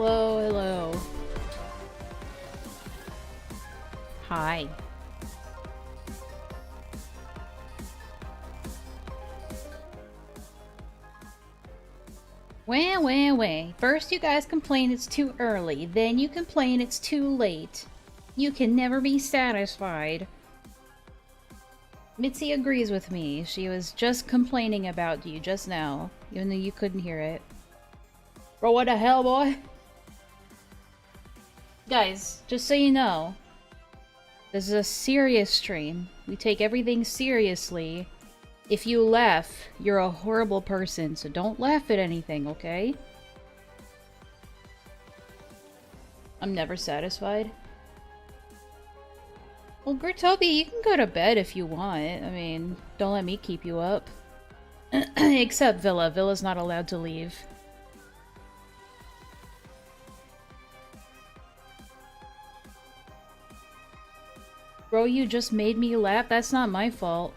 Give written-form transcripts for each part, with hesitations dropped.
Hello, hello. Hi. Wah, wah, wah. First you guys complain it's too early, then you complain it's too late. You can never be satisfied. Mitzi agrees with me. She was just complaining about you just now, even though you couldn't hear it. Bro, what the hell, boy? Guys, just so you know, this is a serious stream. We take everything seriously. If you laugh, you're a horrible person, so don't laugh at anything, okay? I'm never satisfied. Well, Gritobi, you can go to bed if you want. I mean, don't let me keep you up. Except Villa. Villa's not allowed to leave. Bro, you just made me laugh? That's not my fault.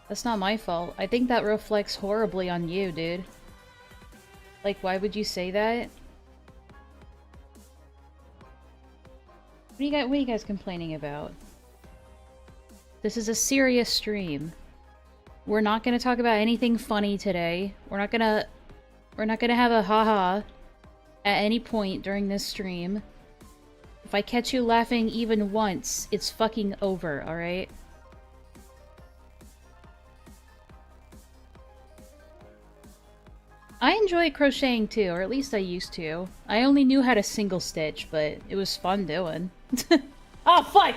That's not my fault. I think that reflects horribly on you, dude. Like, why would you say that? What are you guys complaining about? This is a serious stream. We're not gonna talk about anything funny today. We're not gonna have a haha at any point during this stream. If I catch you laughing even once, it's fucking over, alright? I enjoy crocheting too, or at least I used to. I only knew how to single stitch, but it was fun doing. Oh, fuck!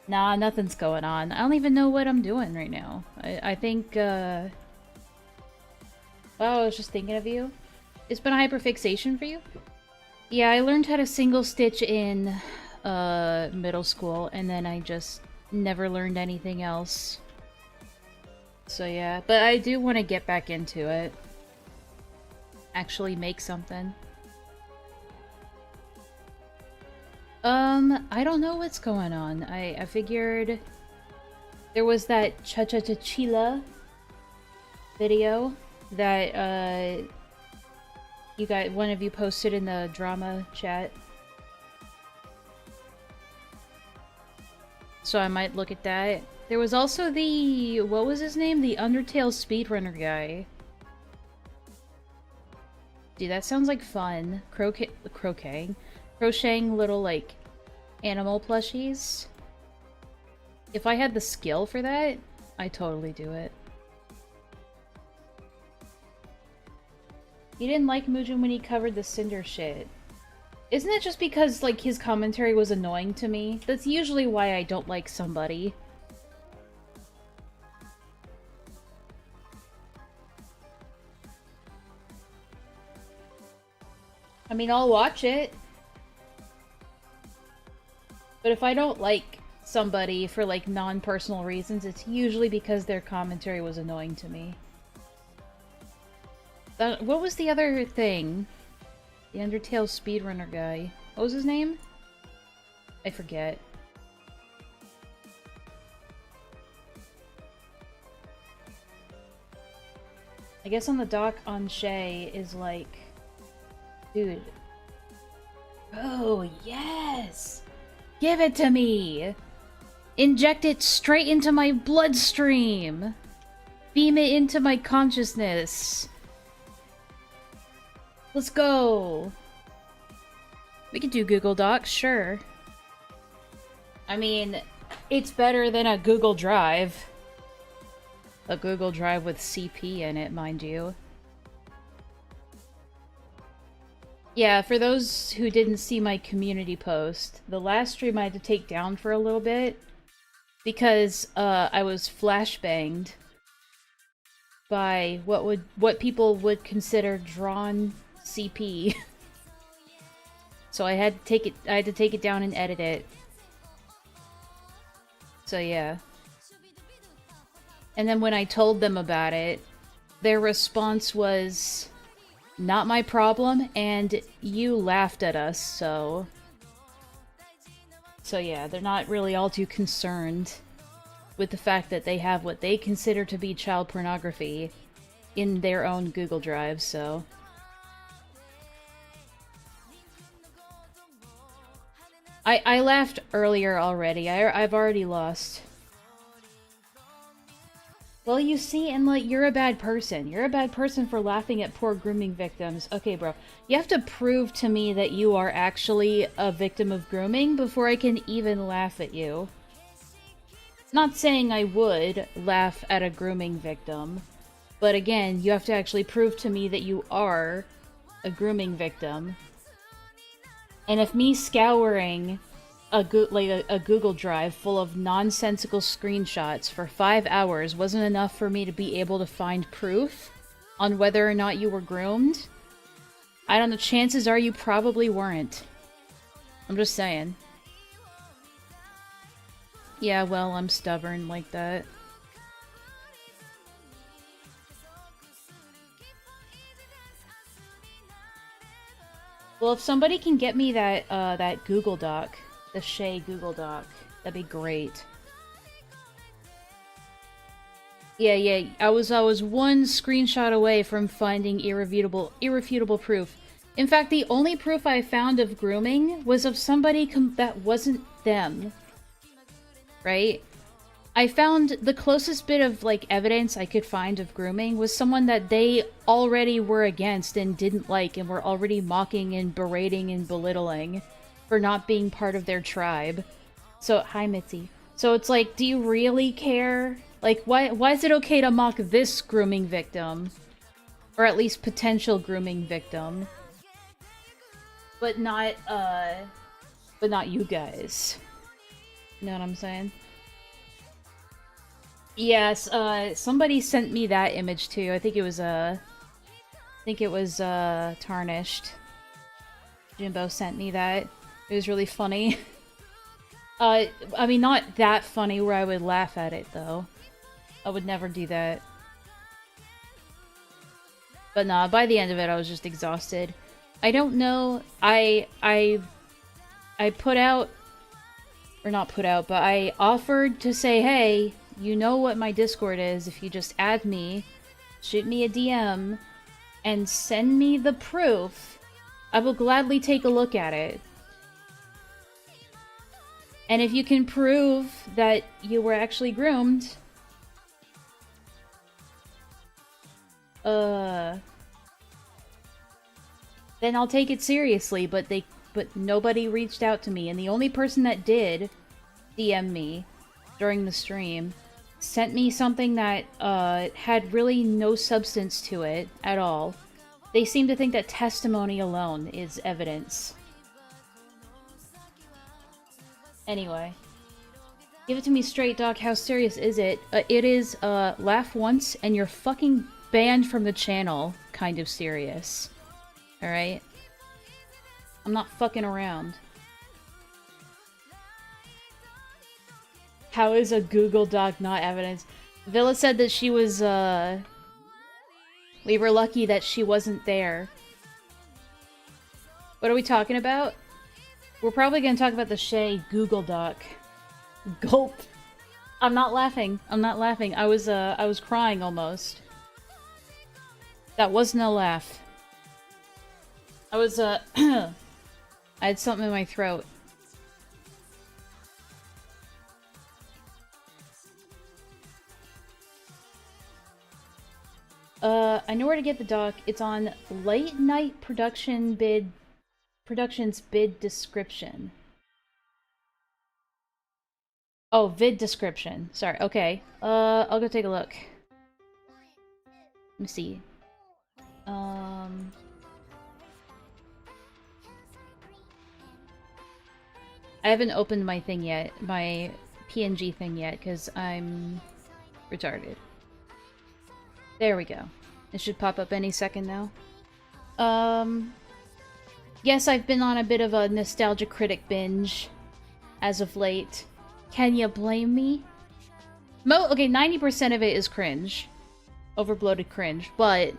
Nah, nothing's going on. I don't even know what I'm doing right now. I think, Oh, I was just thinking of you. It's been a hyperfixation for you? Yeah, I learned how to single stitch in, middle school, and then I just never learned anything else. So yeah, but I do want to get back into it. Actually make something. I don't know what's going on. I figured there was that cha-cha-cha-chila video that, one of you posted in the drama chat. So I might look at that. There was also the... what was his name? The Undertale speedrunner guy. Dude, that sounds like fun. Crocheting little, like, animal plushies. If I had the skill for that, I'd totally do it. He didn't like Mujin when he covered the Cinder shit. Isn't it just because, like, his commentary was annoying to me? That's usually why I don't like somebody. I mean, I'll watch it. But if I don't like somebody for, like, non-personal reasons, it's usually because their commentary was annoying to me. What was the other thing? The Undertale speedrunner guy. What was his name? I forget. I guess on the dock on Shay is like... Dude. Oh, yes! Give it to me! Inject it straight into my bloodstream! Beam it into my consciousness! Let's go! We could do Google Docs, sure. I mean, it's better than a Google Drive. A Google Drive with CP in it, mind you. Yeah, for those who didn't see my community post, the last stream I had to take down for a little bit because I was flashbanged by what people would consider drawn CP. So I had to take it down and edit it. So yeah. And then when I told them about it, their response was, not my problem, and you laughed at us, so... So yeah, they're not really all too concerned with the fact that they have what they consider to be child pornography in their own Google Drive, so... I laughed earlier already. I've already lost. Well, you see, Enlaa, you're a bad person. You're a bad person for laughing at poor grooming victims. Okay, bro. You have to prove to me that you are actually a victim of grooming before I can even laugh at you. Not saying I would laugh at a grooming victim, but again, you have to actually prove to me that you are a grooming victim. And if me scouring a Google Drive full of nonsensical screenshots for 5 hours wasn't enough for me to be able to find proof on whether or not you were groomed, I don't know, chances are you probably weren't. I'm just saying. Yeah, well, I'm stubborn like that. Well, if somebody can get me that, that Google Doc, the Shay Google Doc, that'd be great. Yeah, I was one screenshot away from finding irrefutable proof. In fact, the only proof I found of grooming was of somebody that wasn't them. Right? I found the closest bit of, like, evidence I could find of grooming was someone that they already were against and didn't like and were already mocking and berating and belittling for not being part of their tribe. So, hi, Mitzi. So it's like, do you really care? Like, why is it okay to mock this grooming victim? Or at least potential grooming victim. But not you guys. You know what I'm saying? Yes, somebody sent me that image too. I think it was, Tarnished. Jimbo sent me that. It was really funny. I mean, not that funny where I would laugh at it, though. I would never do that. But nah, by the end of it, I was just exhausted. I don't know, I put out, or not put out, but I offered to say, hey, you know what my Discord is, if you just add me, shoot me a DM, and send me the proof, I will gladly take a look at it. And if you can prove that you were actually groomed, then I'll take it seriously, but nobody reached out to me, and the only person that did DM me during the stream sent me something that had really no substance to it at all. They seem to think that testimony alone is evidence. Anyway. Give it to me straight, Doc. How serious is it? It is, laugh once and you're fucking banned from the channel kind of serious. Alright? I'm not fucking around. How is a Google Doc not evidence? Villa said that she was, we were lucky that she wasn't there. What are we talking about? We're probably gonna talk about the Shay Google Doc. Gulp. I'm not laughing. I'm not laughing. I was crying almost. That wasn't a laugh. I was, I had something in my throat. I know where to get the doc. It's on Late Night Productions bid description. Oh, vid description. Sorry, okay. I'll go take a look. Let me see. I haven't opened my thing yet, my PNG thing yet, because I'm retarded. There we go. It should pop up any second now. Yes, I've been on a bit of a nostalgia critic binge as of late. Can you blame me? Okay, 90% of it is cringe. Overbloated cringe, but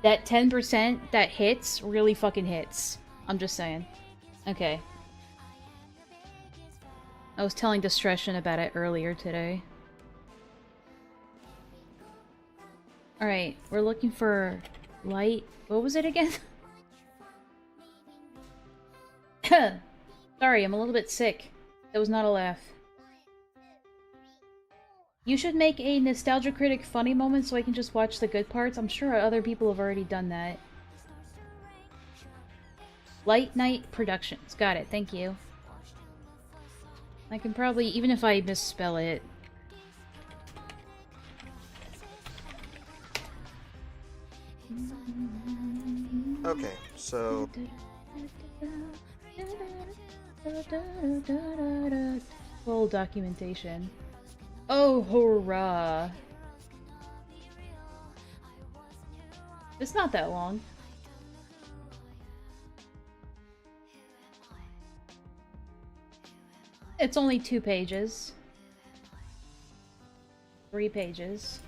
that 10% that hits really fucking hits. I'm just saying. Okay. I was telling Discretion about it earlier today. Alright, we're looking for light. What was it again? Sorry, I'm a little bit sick. That was not a laugh. You should make a Nostalgia Critic funny moment so I can just watch the good parts. I'm sure other people have already done that. Light Night Productions. Got it, thank you. I can probably, even if I misspell it... Okay, so... Full documentation. Oh, hurrah! It's not that long. It's only 2 pages. 3 pages.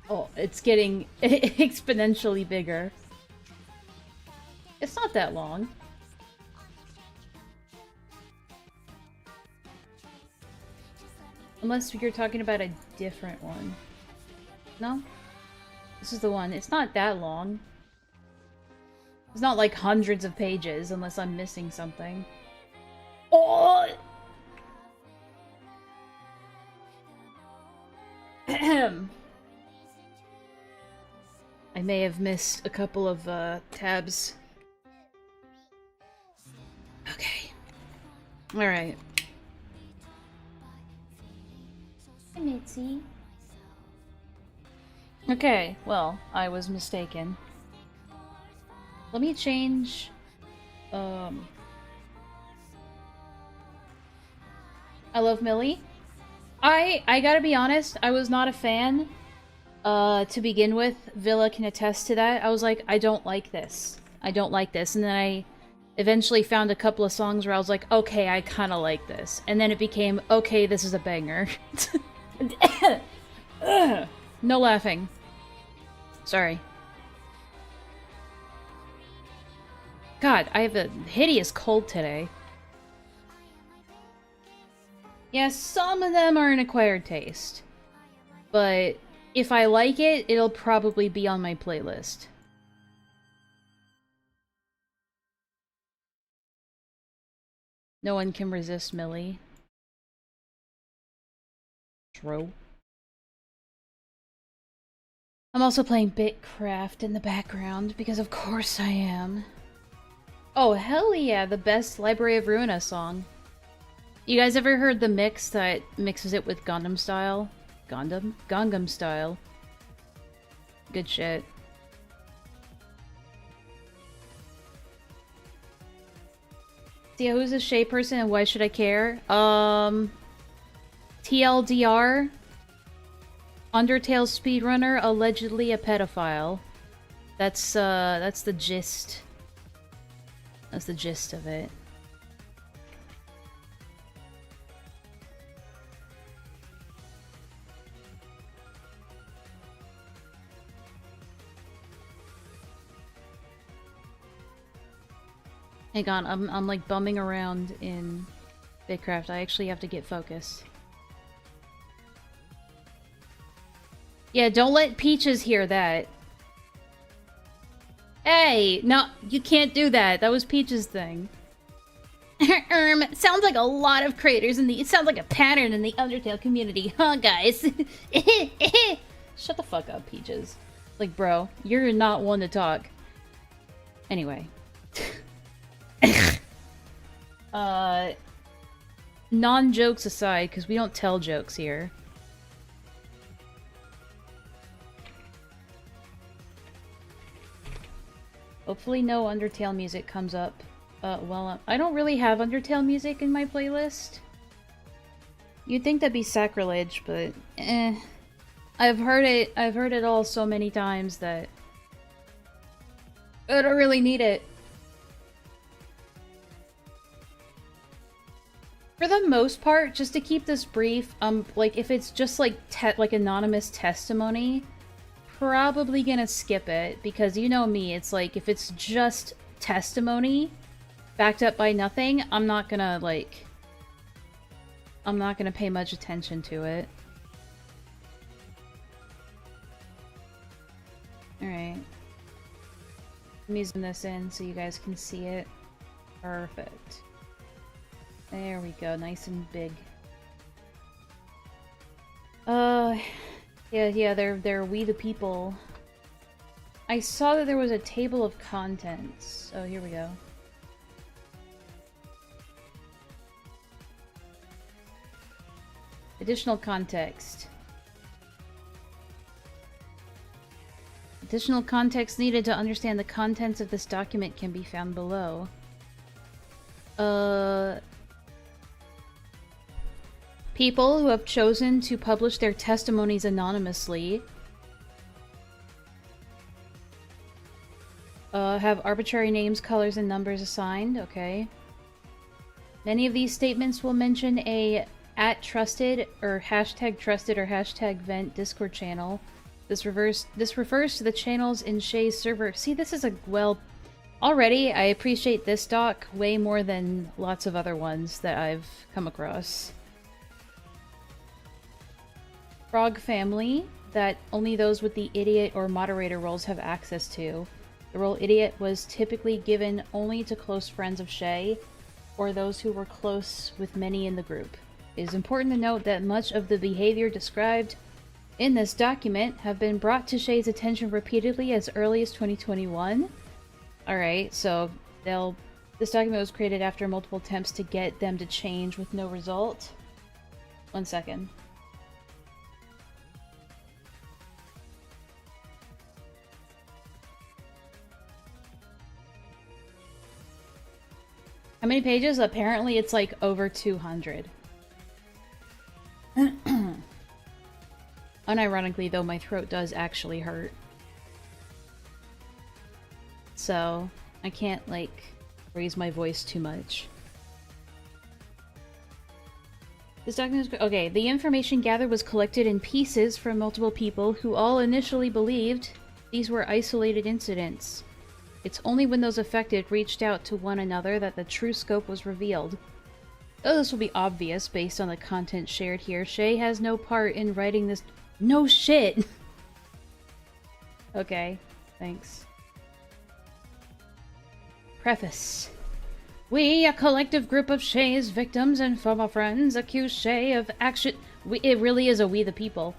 Oh, it's getting exponentially bigger. It's not that long. Unless you're talking about a different one. No? This is the one. It's not that long. It's not like hundreds of pages, unless I'm missing something. Oh! Ahem. I may have missed a couple of tabs. Okay. Alright. Hi, Mitzi. Okay, well, I was mistaken. Let me change... I love Millie. I gotta be honest, I was not a fan. To begin with, Villa can attest to that. I was like, I don't like this. I don't like this. And then I eventually found a couple of songs where I was like, okay, I kinda like this. And then it became, okay, this is a banger. No laughing. Sorry. God, I have a hideous cold today. Yes, some of them are an acquired taste. But if I like it, it'll probably be on my playlist. No one can resist Millie. True. I'm also playing Bitcraft in the background, because of course I am. Oh, hell yeah, the best Library of Ruina song. You guys ever heard the mix that mixes it with Gundam Style? Gangnam Style. Good shit. See, who's a Shay person and why should I care? TLDR. Undertale speedrunner, allegedly a pedophile. That's the gist. That's the gist of it. Hang on, I'm like bumming around in Bitcraft. I actually have to get focused. Yeah, don't let Peaches hear that. Hey, no, you can't do that. That was Peach's thing. Sounds like a lot of creators in the... It sounds like a pattern in the Undertale community, huh, guys? Shut the fuck up, Peaches. Like, bro, you're not one to talk. Anyway. Non-jokes aside, because we don't tell jokes here. Hopefully no Undertale music comes up. Well, I don't really have Undertale music in my playlist. You'd think that'd be sacrilege, but eh. I've heard it all so many times that I don't really need it. For the most part, just to keep this brief, like if it's just like anonymous testimony, probably gonna skip it, because you know me, it's like if it's just testimony backed up by nothing, I'm not gonna pay much attention to it. Alright. Let me zoom this in so you guys can see it. Perfect. There we go, nice and big. Yeah, they're We the People. I saw that there was a table of contents. Oh, here we go. Additional context. Additional context needed to understand the contents of this document can be found below. People who have chosen to publish their testimonies anonymously have arbitrary names, colors, and numbers assigned. Okay. Many of these statements will mention a @trusted or hashtag vent Discord channel. This refers to the channels in Shay's server. See, this is already I appreciate this doc way more than lots of other ones that I've come across. Frog family that only those with the idiot or moderator roles have access to. The role idiot was typically given only to close friends of Shay, or those who were close with many in the group. It is important to note that much of the behavior described in this document have been brought to Shay's attention repeatedly as early as 2021. Alright, so this document was created after multiple attempts to get them to change with no result. 1 second. How many pages? Apparently it's like over 200. Unironically, though, my throat does actually hurt. So, I can't, like, raise my voice too much. This document is... Okay, the information gathered was collected in pieces from multiple people who all initially believed these were isolated incidents. It's only when those affected reached out to one another that the true scope was revealed. Though this will be obvious based on the content shared here, Shay has no part in writing this... No shit! Okay, thanks. Preface. We, a collective group of Shay's victims and former friends, accuse Shay of action... It really is a We the People.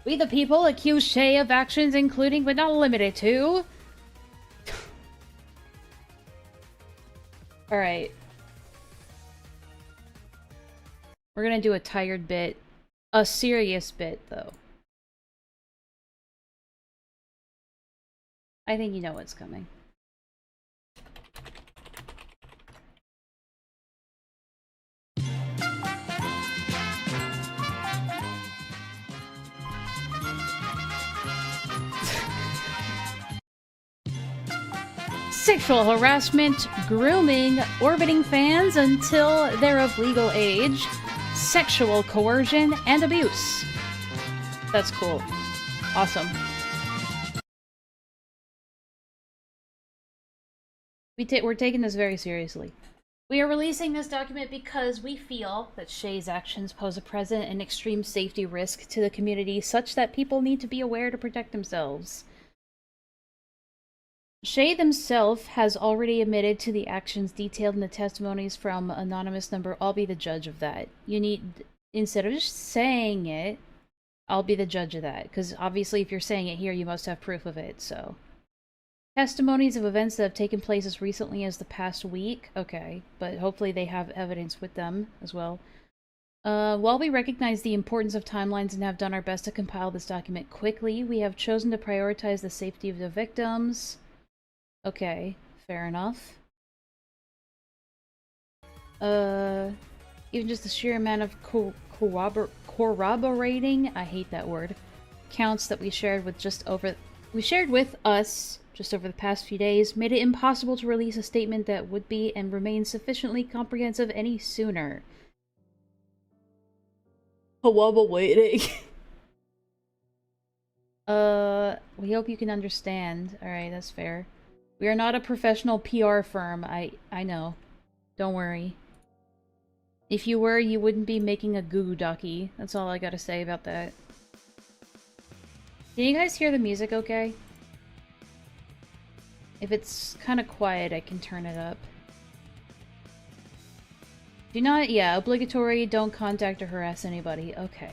We the People accuse Shay of actions including but not limited to... Alright. We're gonna do a tired bit. A serious bit, though. I think you know what's coming. Sexual harassment, grooming, orbiting fans until they're of legal age, sexual coercion, and abuse. That's cool. Awesome. We're taking this very seriously. We are releasing this document because we feel that Shay's actions pose a present and extreme safety risk to the community such that people need to be aware to protect themselves. Shay himself has already admitted to the actions detailed in the testimonies from anonymous number. I'll be the judge of that. You need, instead of just saying it, I'll be the judge of that. Because obviously if you're saying it here, you must have proof of it, so. Testimonies of events that have taken place as recently as the past week. Okay, but hopefully they have evidence with them as well. While we recognize the importance of timelines and have done our best to compile this document quickly, we have chosen to prioritize the safety of the victims. Okay, fair enough. Even just the sheer amount of corroborating, I hate that word, counts that we shared with us just over the past few days made it impossible to release a statement that would be and remain sufficiently comprehensive any sooner. Corroborating. We hope you can understand. Alright, that's fair. We are not a professional PR firm, I know. Don't worry. If you were, you wouldn't be making a goo docky. That's all I gotta say about that. Can you guys hear the music okay? If it's kind of quiet, I can turn it up. Do not, yeah, obligatory, don't contact or harass anybody. Okay.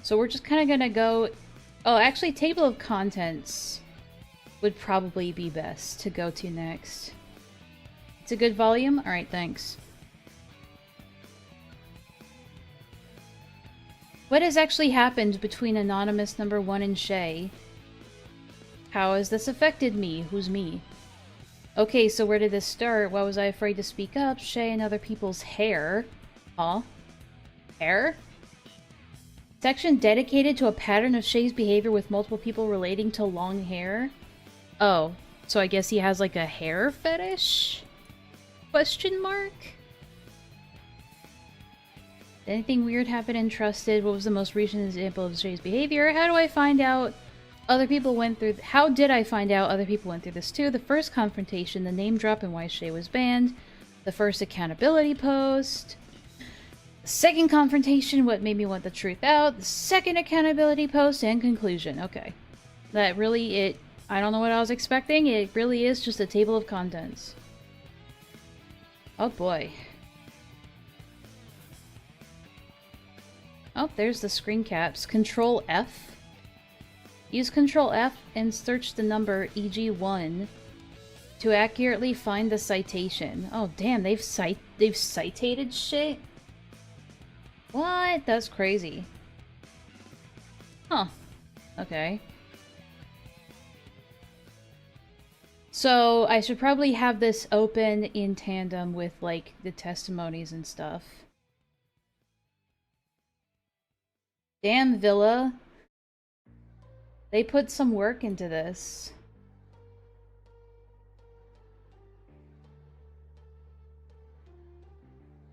So we're just kind of gonna go... Oh, actually, table of contents would probably be best to go to next. It's a good volume? Alright, thanks. What has actually happened between Anonymous number 1 and Shay? How has this affected me? Who's me? Okay, so where did this start? Why was I afraid to speak up? Shay and other people's hair. Huh? Hair? Section dedicated to a pattern of Shay's behavior with multiple people relating to long hair? Oh, so I guess he has like a hair fetish? Question mark? Anything weird happen in Trusted? What was the most recent example of Shay's behavior? How do I find out other people went through... How did I find out other people went through this too? The first confrontation, the name drop and why Shay was banned. The first accountability post. The second confrontation, what made me want the truth out. The second accountability post and conclusion. Okay. That really, I don't know what I was expecting. It really is just a table of contents. Oh boy. Oh, there's the screen caps. Control F. Use Control F and search the number EG1 to accurately find the citation. Oh damn, they've citated shit? What? That's crazy. Huh. Okay. So I should probably have this open in tandem with like the testimonies and stuff. Damn, Villa. They put some work into this.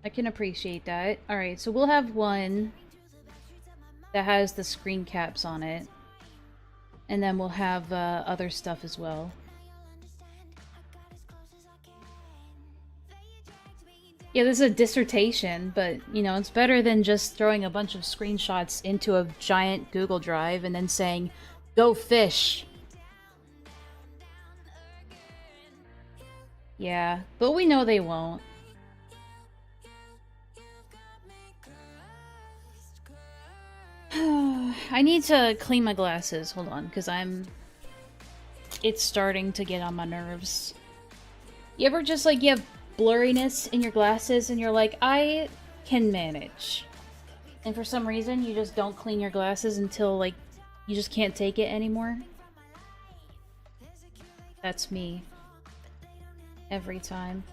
I can appreciate that. Alright, so we'll have one that has the screen caps on it. And then we'll have other stuff as well. Yeah, this is a dissertation, but, you know, it's better than just throwing a bunch of screenshots into a giant Google Drive and then saying, go fish! Yeah, but we know they won't. I need to clean my glasses. Hold on, because it's starting to get on my nerves. You ever just, like, you have blurriness in your glasses and you're like, I can manage. And for some reason, you just don't clean your glasses until, like, you just can't take it anymore? That's me. Every time.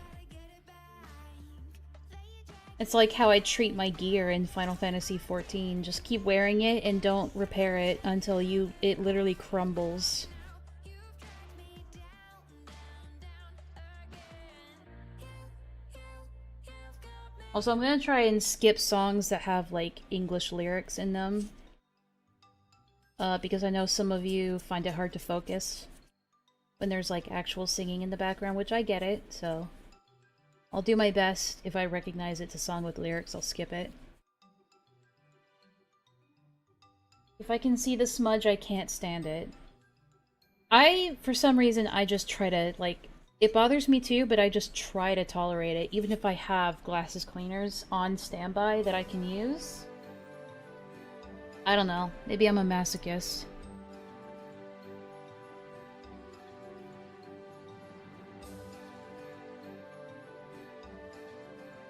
It's like how I treat my gear in Final Fantasy XIV. Just keep wearing it and don't repair it until it literally crumbles. Also, I'm gonna try and skip songs that have, like, English lyrics in them. Because I know some of you find it hard to focus when there's, like, actual singing in the background, which I get it, so... I'll do my best. If I recognize it's a song with lyrics, I'll skip it. If I can see the smudge, I can't stand it. For some reason, I just try to, like... It bothers me too, but I just try to tolerate it, even if I have glasses cleaners on standby that I can use. I don't know. Maybe I'm a masochist.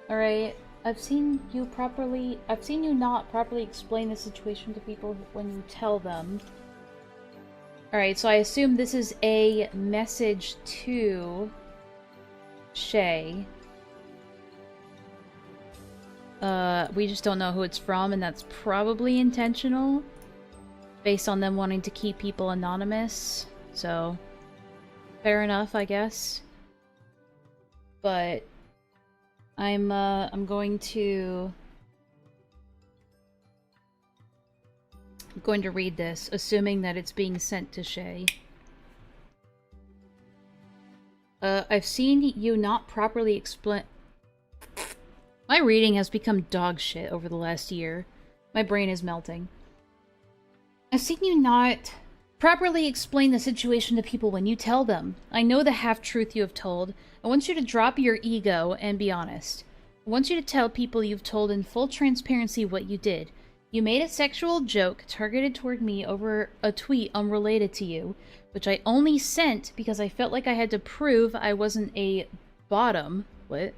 Alright, I've seen you not properly explain the situation to people when you tell them. Alright, so I assume this is a message to Shay. We just don't know who it's from, and that's probably intentional. Based on them wanting to keep people anonymous. So, fair enough, I guess. But I'm going to read this, assuming that it's being sent to Shay. I've seen you not properly explain... My reading has become dog shit over the last year. My brain is melting. I've seen you not Properly explain the situation to people when you tell them. I know the half-truth you have told. I want you to drop your ego and be honest. I want you to tell people you've told in full transparency what you did. You made a sexual joke targeted toward me over a tweet unrelated to you, which I only sent because I felt like I had to prove I wasn't a bottom. What?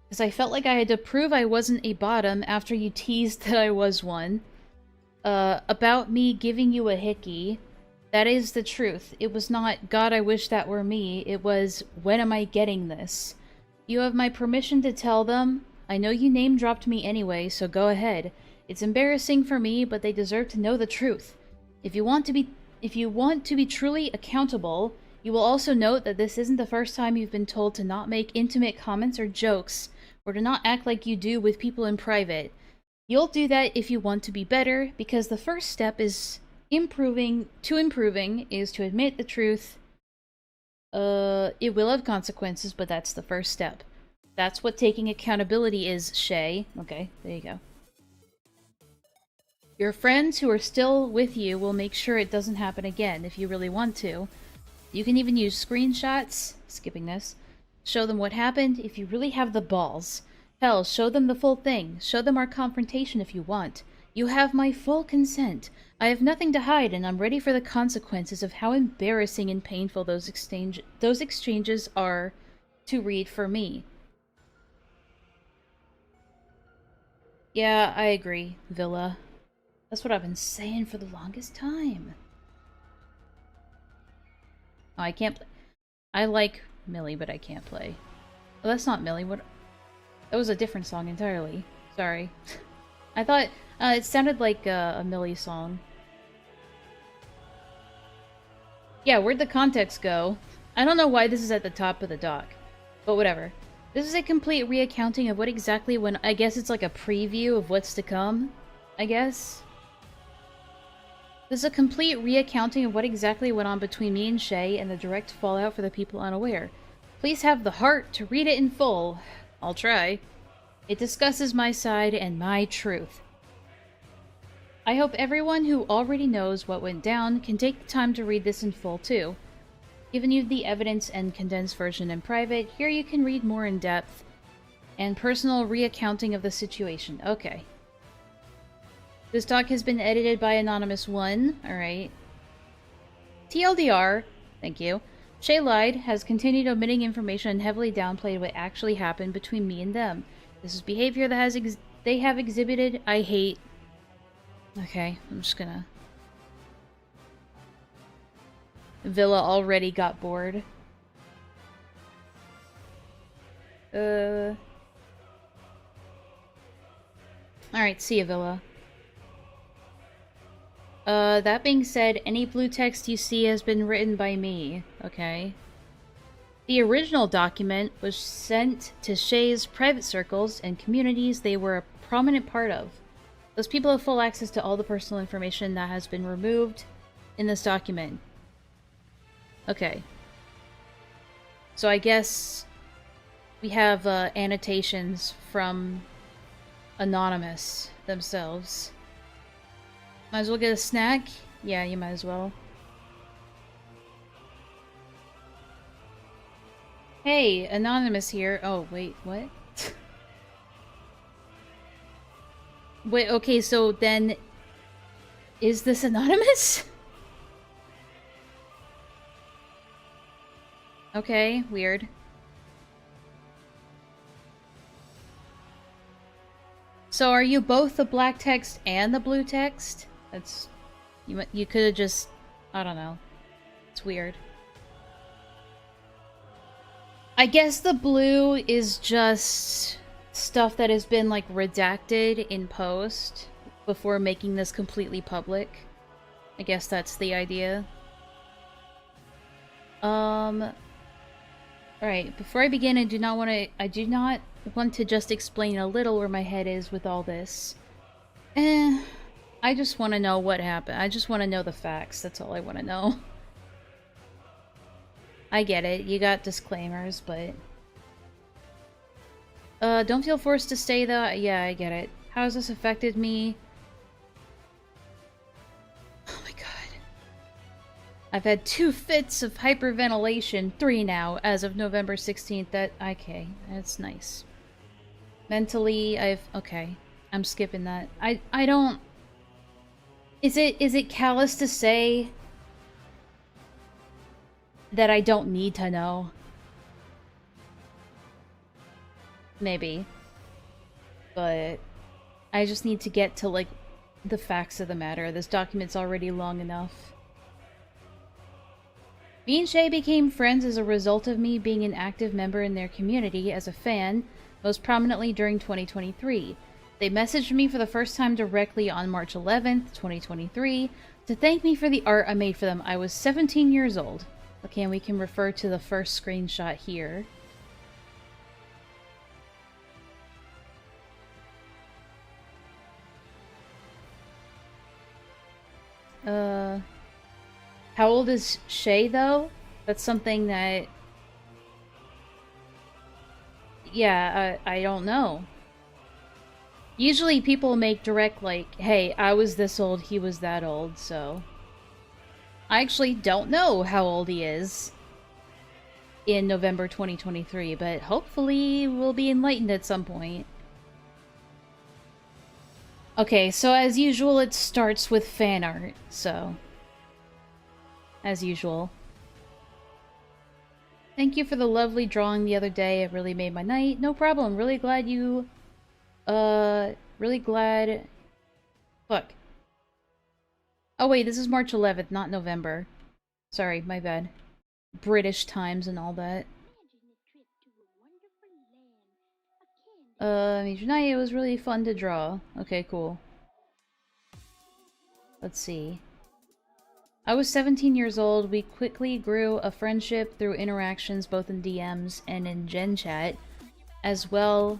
Because I felt like I had to prove I wasn't a bottom after you teased that I was one. About me giving you a hickey. That is the truth. It was not, God, I wish that were me. It was, when am I getting this? You have my permission to tell them. I know you name-dropped me anyway, so go ahead. It's embarrassing for me, but they deserve to know the truth. If you want to be truly accountable, you will also note that this isn't the first time you've been told to not make intimate comments or jokes, or to not act like you do with people in private. You'll do that if you want to be better, because the first step is improving is to admit the truth. It will have consequences, but that's the first step. That's what taking accountability is, Shay. Okay, there you go. Your friends who are still with you will make sure it doesn't happen again if you really want to. You can even use screenshots, skipping this, show them what happened if you really have the balls. Hell, show them the full thing. Show them our confrontation if you want. You have my full consent. I have nothing to hide, and I'm ready for the consequences of how embarrassing and painful those exchanges are to read for me. Yeah, I agree, Villa. That's what I've been saying for the longest time. Oh, I can't play. I like Millie, but I can't play. Oh, that's not Millie. What? That was a different song entirely. Sorry. I thought it sounded like a Millie song. Yeah, where'd the context go? I don't know why this is at the top of the doc, but whatever. This is a complete reaccounting of what exactly went. I guess it's like a preview of what's to come, I guess. This is a complete reaccounting of what exactly went on between me and Shay and the direct fallout for the people unaware. Please have the heart to read it in full. I'll try. It discusses my side and my truth. I hope everyone who already knows what went down can take the time to read this in full too. Given you the evidence and condensed version in private, here you can read more in depth and personal reaccounting of the situation. Okay. This doc has been edited by Anonymous 1. Alright. TLDR. Thank you. Shay lied, has continued omitting information and heavily downplayed what actually happened between me and them. This is behavior that they have exhibited. I hate. Okay, I'm just gonna. Villa already got bored. Alright, see ya, Villa. That being said, any blue text you see has been written by me, okay? The original document was sent to Shay's private circles and communities they were a prominent part of. Those people have full access to all the personal information that has been removed in this document. Okay. So I guess we have annotations from Anonymous themselves. Might as well get a snack? Yeah, you might as well. Hey, Anonymous here. Oh, wait, what? Wait, okay, so then... Is this Anonymous? Okay, weird. So are you both the black text and the blue text? That's... You could have just... I don't know. It's weird. I guess the blue is just stuff that has been, like, redacted in post before making this completely public. I guess that's the idea. Alright, before I begin, I do not want to just explain a little where my head is with all this. I just want to know what happened. I just want to know the facts. That's all I want to know. I get it. You got disclaimers, but... don't feel forced to stay, though. Yeah, I get it. How has this affected me? Oh my I've had 2 fits of hyperventilation, 3 now, as of November 16th. Okay, that's nice. Mentally, okay. I'm skipping that. I don't... Is it callous to say that I don't need to know? Maybe. But I just need to get to, like, the facts of the matter. This document's already long enough. Me and Shay became friends as a result of me being an active member in their community as a fan, most prominently during 2023. They messaged me for the first time directly on March 11th, 2023, to thank me for the art I made for them. I was 17 years old. Okay, and we can refer to the first screenshot here. How old is Shay, though? That's something that... Yeah, I don't know. Usually people make direct, like, hey, I was this old, he was that old, so... I actually don't know how old he is in November 2023, but hopefully we'll be enlightened at some point. Okay, so as usual, it starts with fan art, so... As usual. Thank you for the lovely drawing the other day, it really made my night. No problem, really glad you... really glad... Fuck. Oh wait, this is March 11th, not November. Sorry, my bad. British times and all that. Major night, it was really fun to draw. Okay, cool. Let's see. I was 17 years old. We quickly grew a friendship through interactions both in DMs and in Gen Chat, as well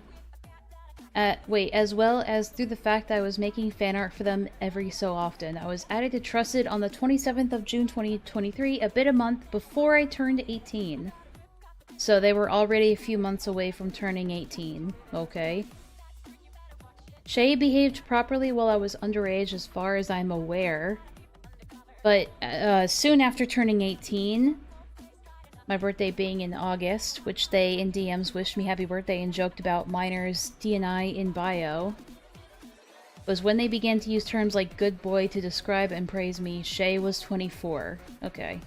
as through the fact I was making fan art for them every so often. I was added to Trusted on the 27th of June 2023, a month before I turned 18. So they were already a few months away from turning 18. Okay. Shay behaved properly while I was underage as far as I'm aware. But soon after turning 18, my birthday being in August, which they in DMs wished me happy birthday and joked about minors DNI in bio, was when they began to use terms like good boy to describe and praise me. Shay was 24. Okay.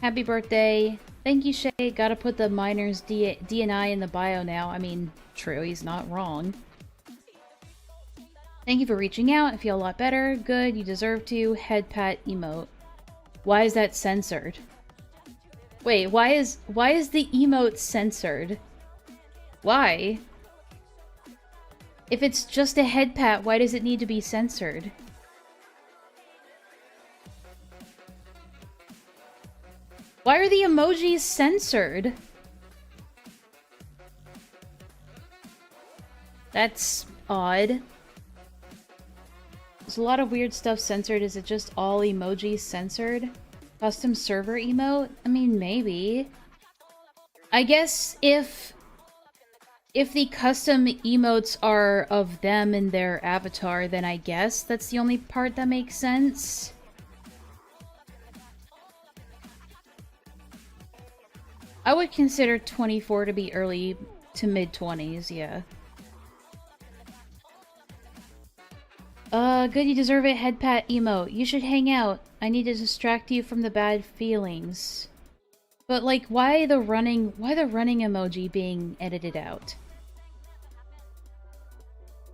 Happy birthday. Thank you, Shay. Gotta put the minors DNI in the bio now. I mean, true, he's not wrong. Thank you for reaching out. I feel a lot better. Good, you deserve to. Head pat emote. Why is that censored? Wait, why is the emote censored? Why? If it's just a head pat, why does it need to be censored? Why are the emojis censored? That's odd. There's a lot of weird stuff censored. Is it just all emojis censored? Custom server emote? I mean, maybe. I guess if the custom emotes are of them and their avatar, then I guess that's the only part that makes sense. I would consider 24 to be early to mid-20s, yeah. Good, you deserve it, head pat emote. You should hang out. I need to distract you from the bad feelings. But, like, why the running emoji being edited out?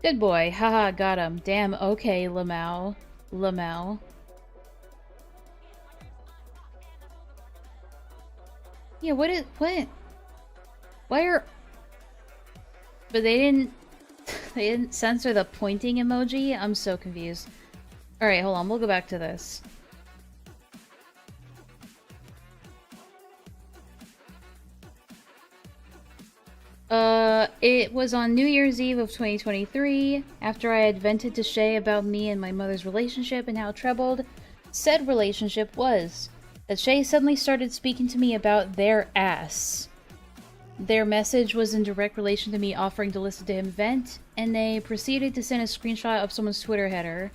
Good boy. Haha, got him. Damn, okay, Lamau. Lamau. Yeah, what? Why are... But they didn't censor the pointing emoji? I'm so confused. Alright, hold on, we'll go back to this. It was on New Year's Eve of 2023, after I had vented to Shay about me and my mother's relationship and how troubled said relationship was, that Shay suddenly started speaking to me about their ass. Their message was in direct relation to me offering to listen to him vent, and they proceeded to send a screenshot of someone's Twitter header.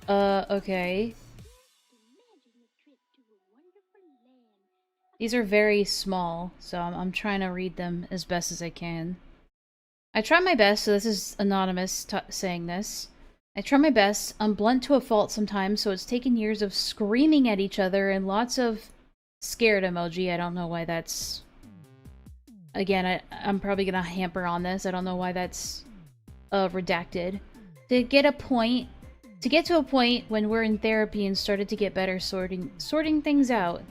Okay. These are very small, so I'm trying to read them as best as I can. I try my best, so this is anonymous saying this. I try my best. I'm blunt to a fault sometimes, so it's taken years of screaming at each other and lots of scared emoji. I don't know why that's... Again, I'm probably gonna hamper on this. I don't know why that's redacted. To get to a point when we're in therapy and started to get better sorting things out.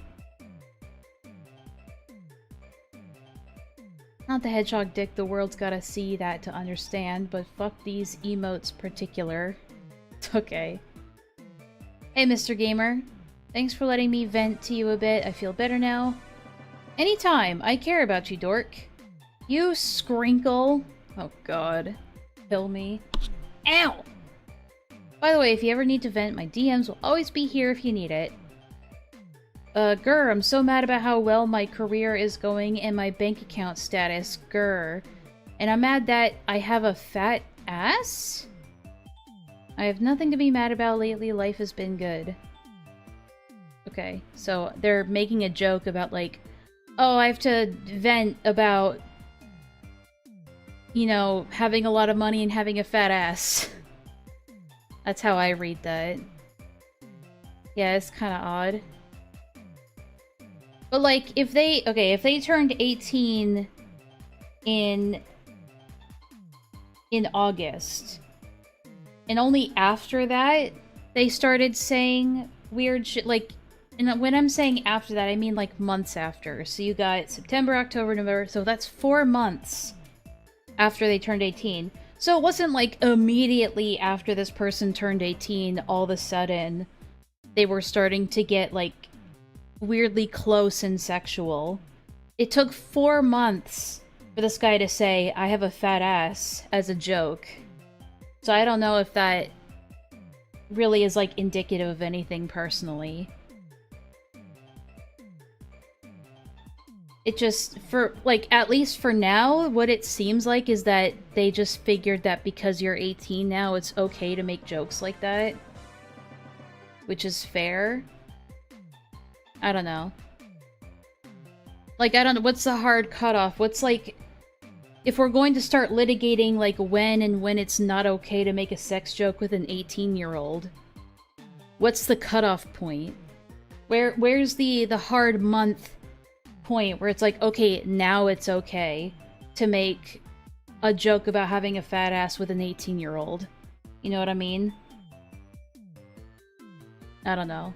Not the hedgehog dick, the world's gotta see that to understand, but fuck these emotes particular. It's okay. Hey, Mr. Gamer. Thanks for letting me vent to you a bit. I feel better now. Anytime. I care about you, dork. You scrinkle. Oh god. Kill me. Ow! By the way, if you ever need to vent, my DMs will always be here if you need it. Grr, I'm so mad about how well my career is going and my bank account status. Grr. And I'm mad that I have a fat ass? I have nothing to be mad about lately. Life has been good. Okay, so they're making a joke about, like, oh, I have to vent about, you know, having a lot of money and having a fat ass. That's how I read that. Yeah, it's kind of odd. But, like, if they turned 18 in August, and only after that they started saying weird shit, like, and when I'm saying after that, I mean, like, months after. So you got September, October, November, so that's 4 months after they turned 18. So it wasn't, like, immediately after this person turned 18, all of a sudden, they were starting to get, like, weirdly close and sexual. It took 4 months for this guy to say, I have a fat ass, as a joke. So I don't know if that really is, like, indicative of anything personally. It just, for, like, at least for now, what it seems like is that they just figured that because you're 18 now, it's okay to make jokes like that. Which is fair. I don't know. Like, I don't know, what's the hard cutoff? What's, like, if we're going to start litigating, like, when and when it's not okay to make a sex joke with an 18-year-old, what's the cutoff point? Where's the hard month point where it's like, okay, now it's okay to make a joke about having a fat ass with an 18-year-old? You know what I mean? I don't know.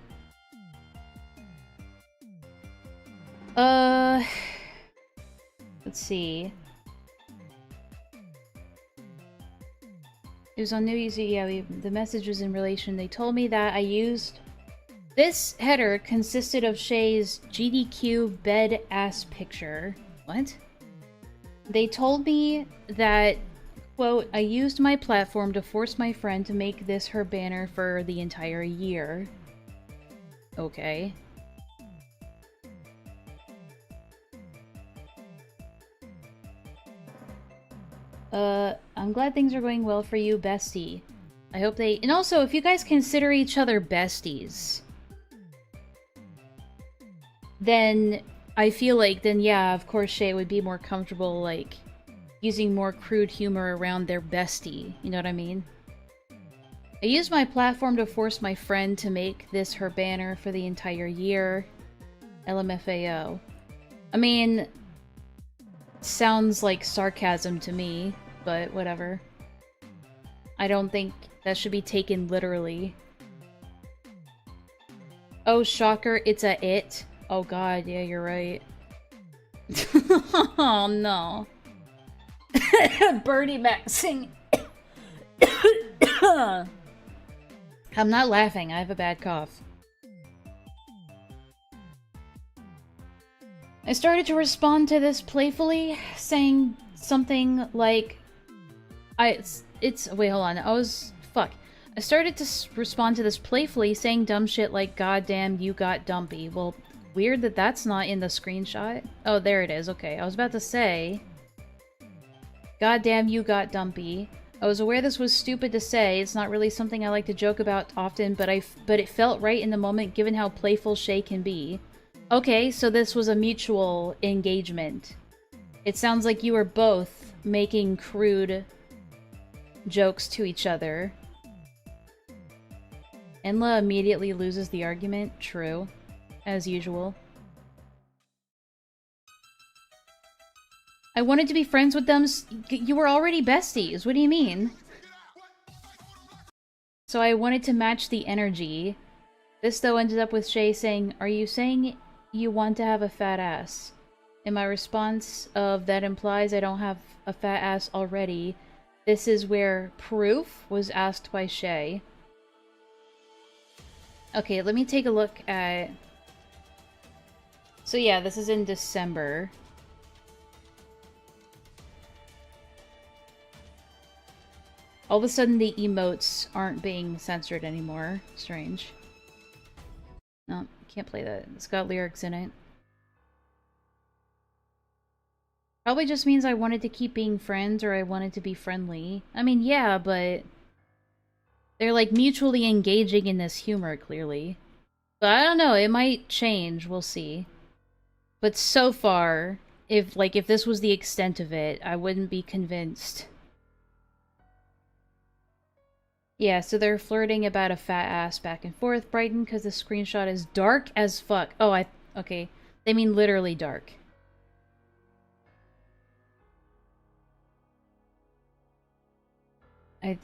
Let's see. It was on New Year's Eve, yeah, the message was in relation. They told me that I used... This header consisted of Shay's GDQ bed ass picture. What? They told me that, quote, I used my platform to force my friend to make this her banner for the entire year. Okay. I'm glad things are going well for you, bestie. I hope they... And also, if you guys consider each other besties, then I feel like, then yeah, of course Shay would be more comfortable, like, using more crude humor around their bestie. You know what I mean? I used my platform to force my friend to make this her banner for the entire year. LMFAO. I mean... Sounds like sarcasm to me, but whatever. I don't think that should be taken literally. Oh, shocker, it's a it. Oh god, yeah, you're right. Oh no. Birdie maxing. I'm not laughing, I have a bad cough. I started to respond to this playfully, saying something like... wait, hold on. I started to respond to this playfully, saying dumb shit like, goddamn, you got dumpy. Well, weird that that's not in the screenshot. Oh, there it is. Okay, I was about to say... Goddamn, you got dumpy. I was aware this was stupid to say. It's not really something I like to joke about often, but it felt right in the moment given how playful Shay can be. Okay, so this was a mutual engagement. It sounds like you were both making crude jokes to each other. Enlaa immediately loses the argument. True. As usual. I wanted to be friends with them. You were already besties. What do you mean? So I wanted to match the energy. This, though, ended up with Shay saying, "Are you saying you want to have a fat ass?" In my response of, "That implies I don't have a fat ass already." This is where proof was asked by Shay. Okay, let me take a look at... So yeah, this is in December. All of a sudden the emotes aren't being censored anymore. Strange. No, can't play that. It's got lyrics in it. Probably just means I wanted to keep being friends or I wanted to be friendly. I mean, yeah, but... They're, like, mutually engaging in this humor, clearly. But I don't know, it might change, we'll see. But so far, if this was the extent of it, I wouldn't be convinced. Yeah, so they're flirting about a fat ass back and forth, Brighton, because the screenshot is dark as fuck. Oh, okay. They mean literally dark.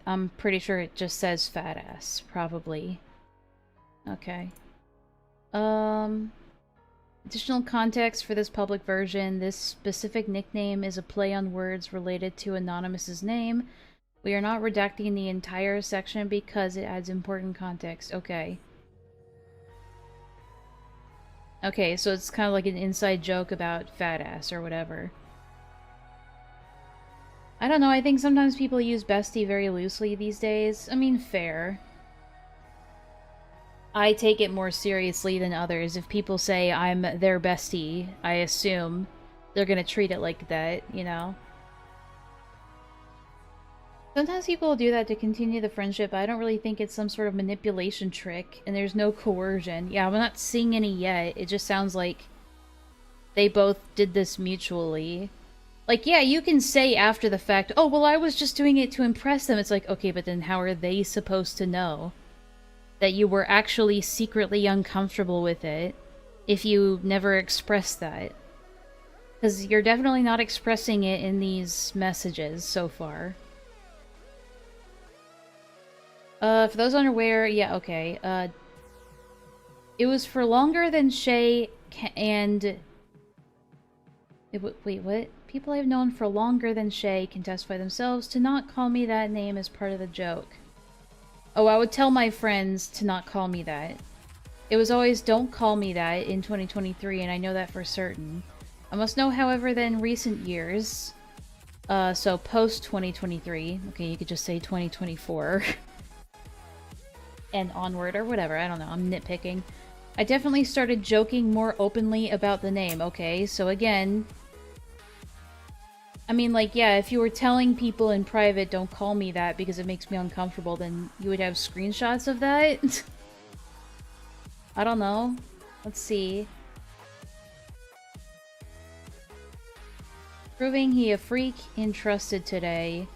I'm pretty sure it just says fat ass, probably. Okay. Additional context for this public version. This specific nickname is a play on words related to Anonymous's name. We are not redacting the entire section because it adds important context. Okay. Okay, so it's kind of like an inside joke about fat ass or whatever. I don't know, I think sometimes people use bestie very loosely these days. I mean, fair. I take it more seriously than others. If people say I'm their bestie, I assume they're gonna treat it like that, you know? Sometimes people do that to continue the friendship, but I don't really think it's some sort of manipulation trick, and there's no coercion. Yeah, I'm not seeing any yet. It just sounds like they both did this mutually. Like, yeah, you can say after the fact, "Oh, well, I was just doing it to impress them." It's like, okay, but then how are they supposed to know that you were actually secretly uncomfortable with it if you never expressed that? Because you're definitely not expressing it in these messages so far. For those unaware, yeah, okay. It was for longer than Shay and... Wait, what? People I've known for longer than Shay can testify themselves to not call me that name as part of the joke. Oh, I would tell my friends to not call me that. It was always, "Don't call me that" in 2023, and I know that for certain. I must know, however, that in recent years, so post-2023, okay, you could just say 2024, and onward, or whatever, I don't know, I'm nitpicking. I definitely started joking more openly about the name, okay, so again... I mean, like, yeah, if you were telling people in private, "Don't call me that because it makes me uncomfortable," then you would have screenshots of that? I don't know. Let's see. Proving he a freak entrusted today.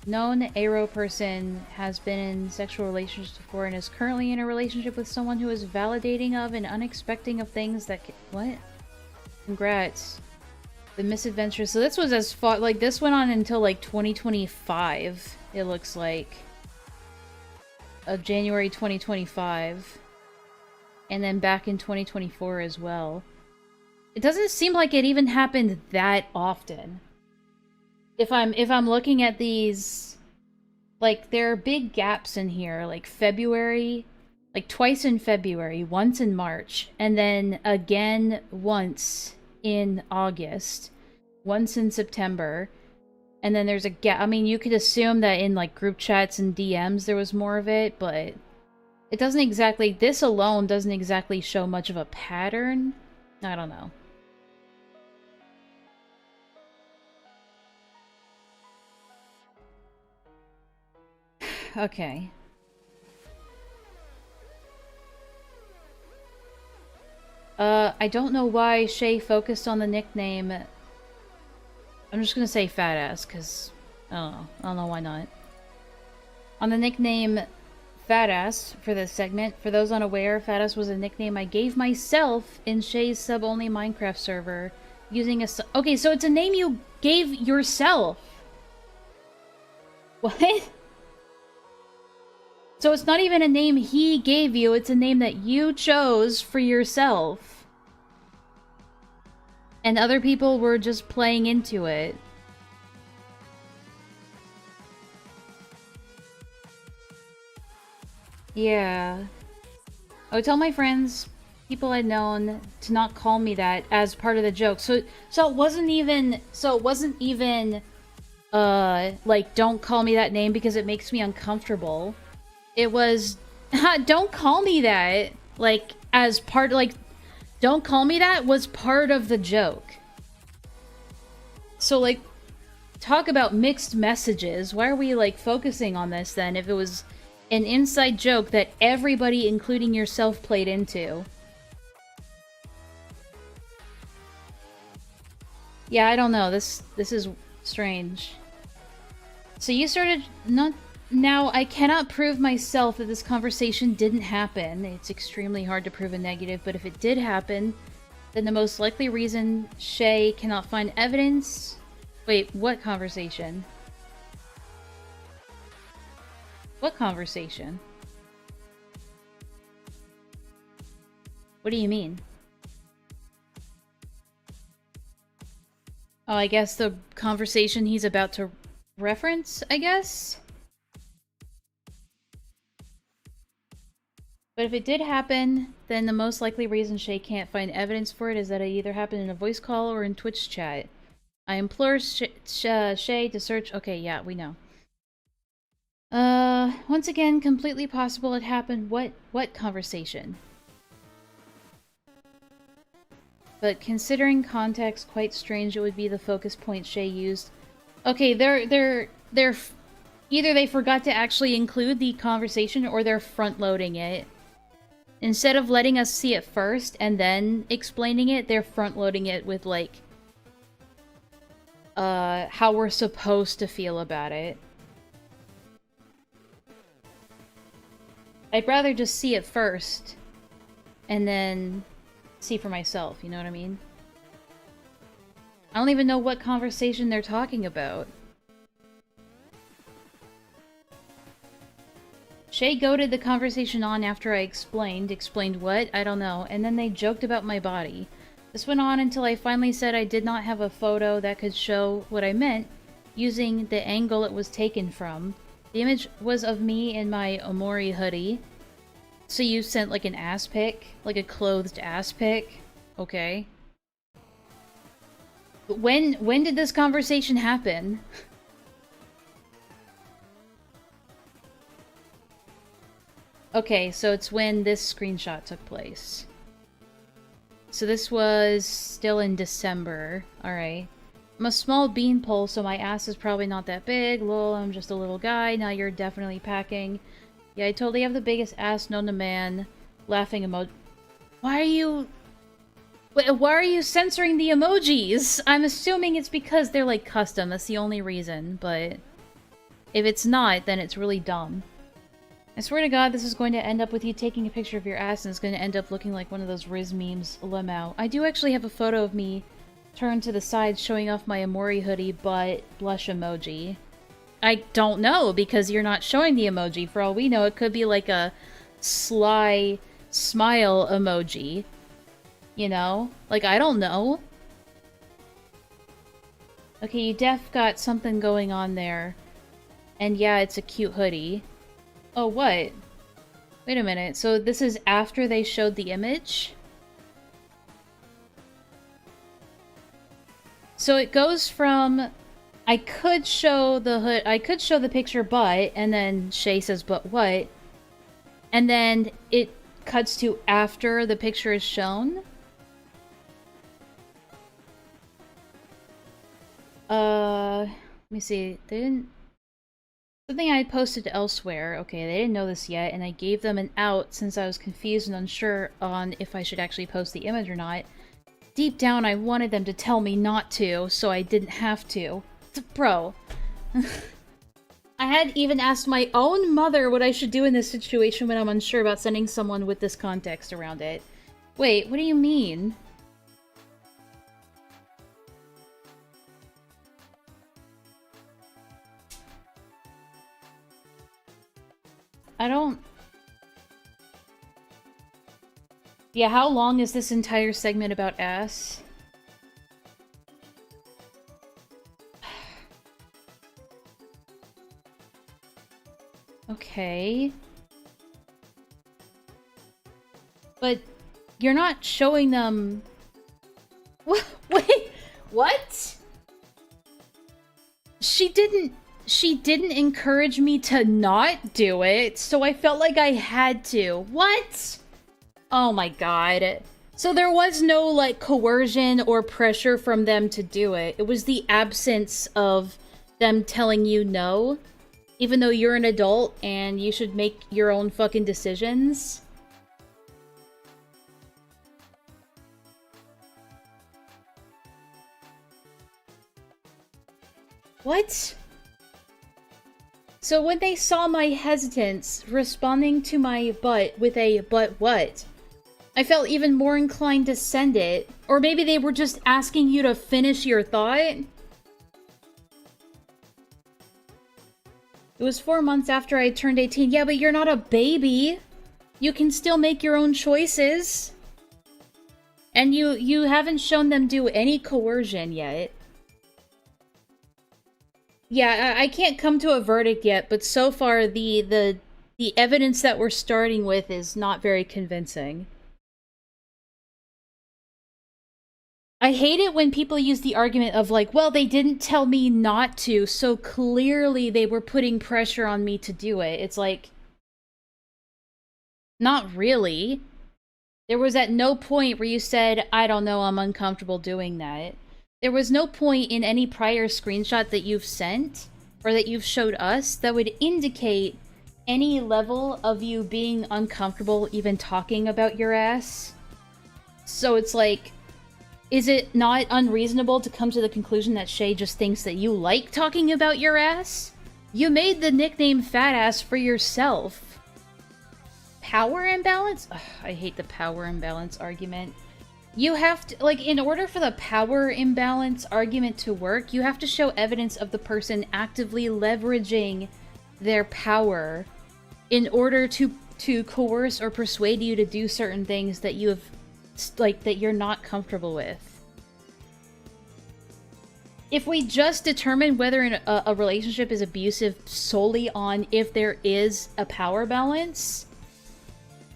Known Aero person has been in sexual relationships before and is currently in a relationship with someone who is validating of and unexpecting of things that what? Congrats. The misadventure. So this was as far, like, this went on until, like, 2025, it looks like. Of January 2025. And then back in 2024 as well. It doesn't seem like it even happened that often. If I'm looking at these, like, there are big gaps in here, like February, like twice in February, once in March, and then again once in August, once in September, and then there's a gap. I mean, you could assume that in, like, group chats and DMs there was more of it, but it doesn't exactly, this alone doesn't exactly show much of a pattern. I don't know. Okay. I don't know why Shay focused on the nickname. I'm just gonna say fat ass, because I don't know. I don't know why not. On the nickname Fat Ass for this segment. For those unaware, Fat Ass was a nickname I gave myself in Shay's sub-only Minecraft server using a... Okay, so it's a name you gave yourself. What? So it's not even a name he gave you, it's a name that you chose for yourself. And other people were just playing into it. Yeah. I would tell my friends, people I'd known, to not call me that as part of the joke. So it wasn't even, like, don't call me that name because it makes me uncomfortable. It was, don't call me that, like, as part, like, don't call me that was part of the joke. So, like, talk about mixed messages. Why are we, like, focusing on this, then, if it was an inside joke that everybody, including yourself, played into? Yeah, I don't know. This is strange. So you started not... Now, I cannot prove myself that this conversation didn't happen. It's extremely hard to prove a negative, but if it did happen, then the most likely reason Shay cannot find evidence... Wait, what conversation? What conversation? What do you mean? Oh, I guess the conversation he's about to reference, I guess? But if it did happen, then the most likely reason Shay can't find evidence for it is that it either happened in a voice call or in Twitch chat. I implore Shay to search... Okay, yeah, we know. Once again, completely possible it happened. What conversation? But considering context, quite strange it would be the focus point Shay used. Okay, they're either they forgot to actually include the conversation or they're front-loading it. Instead of letting us see it first and then explaining it, they're front-loading it with, like, how we're supposed to feel about it. I'd rather just see it first and then see for myself, you know what I mean? I don't even know what conversation they're talking about. Shay goaded the conversation on after I explained. Explained what? I don't know. And then they joked about my body. This went on until I finally said I did not have a photo that could show what I meant, using the angle it was taken from. The image was of me in my Omori hoodie. So you sent, like, an ass pic? Like a clothed ass pic? Okay. But when did this conversation happen? Okay, so it's when this screenshot took place. So this was still in December. Alright. I'm a small beanpole, so my ass is probably not that big. Lol, I'm just a little guy. Now you're definitely packing. Yeah, I totally have the biggest ass known to man. Laughing emoji. Why are you... Why are you censoring the emojis? I'm assuming it's because they're, like, custom. That's the only reason, but... if it's not, then it's really dumb. I swear to God, this is going to end up with you taking a picture of your ass and it's going to end up looking like one of those Riz memes, Lemao. I do actually have a photo of me turned to the side showing off my Amori hoodie, but blush emoji. I don't know, because you're not showing the emoji. For all we know, it could be like a sly smile emoji. You know? Like, I don't know. Okay, you def got something going on there. And yeah, it's a cute hoodie. Oh, what? Wait a minute. So this is after they showed the image? So it goes from... I could show the hood... I could show the picture, but... And then Shay says, but what? And then it cuts to after the picture is shown? Let me see. They didn't... Something I had posted elsewhere. Okay, they didn't know this yet, and I gave them an out since I was confused and unsure on if I should actually post the image or not. Deep down, I wanted them to tell me not to, so I didn't have to. Bro. I had even asked my own mother what I should do in this situation when I'm unsure about sending someone with this context around it. Wait, what do you mean? I don't... Yeah, how long is this entire segment about ass? Okay. But you're not showing them... Wait, what? She didn't encourage me to not do it, so I felt like I had to. What? Oh my god. So there was no, like, coercion or pressure from them to do it. It was the absence of them telling you no, even though you're an adult and you should make your own fucking decisions. What? So when they saw my hesitance responding to my but with a but what, I felt even more inclined to send it. Or maybe they were just asking you to finish your thought? It was 4 months after I turned 18. Yeah, but you're not a baby. You can still make your own choices. And you haven't shown them do any coercion yet. Yeah, I can't come to a verdict yet, but so far the evidence that we're starting with is not very convincing. I hate it when people use the argument of like, well, they didn't tell me not to, so clearly they were putting pressure on me to do it. It's like, not really. There was at no point where you said, I don't know, I'm uncomfortable doing that. There was no point in any prior screenshot that you've sent, or that you've showed us, that would indicate any level of you being uncomfortable even talking about your ass. So it's like, is it not unreasonable to come to the conclusion that Shay just thinks that you like talking about your ass? You made the nickname Fat Ass for yourself. Power imbalance? Ugh, I hate the power imbalance argument. You have to, like, in order for the power imbalance argument to work, you have to show evidence of the person actively leveraging their power in order to coerce or persuade you to do certain things that you have, like, that you're not comfortable with. If we just determine whether a relationship is abusive solely on if there is a power balance,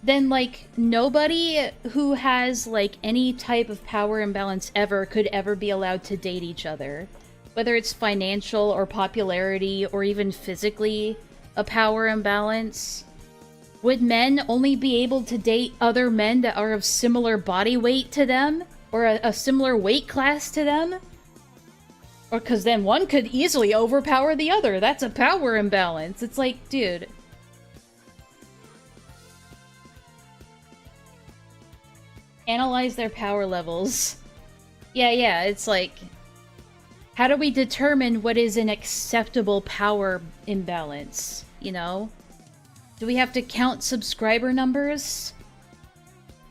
then, like, nobody who has, like, any type of power imbalance ever could ever be allowed to date each other. Whether it's financial or popularity or even physically a power imbalance. Would men only be able to date other men that are of similar body weight to them? Or a similar weight class to them? Or because then one could easily overpower the other. That's a power imbalance. It's like, dude... Analyze their power levels. Yeah, it's like... How do we determine what is an acceptable power imbalance, you know? Do we have to count subscriber numbers?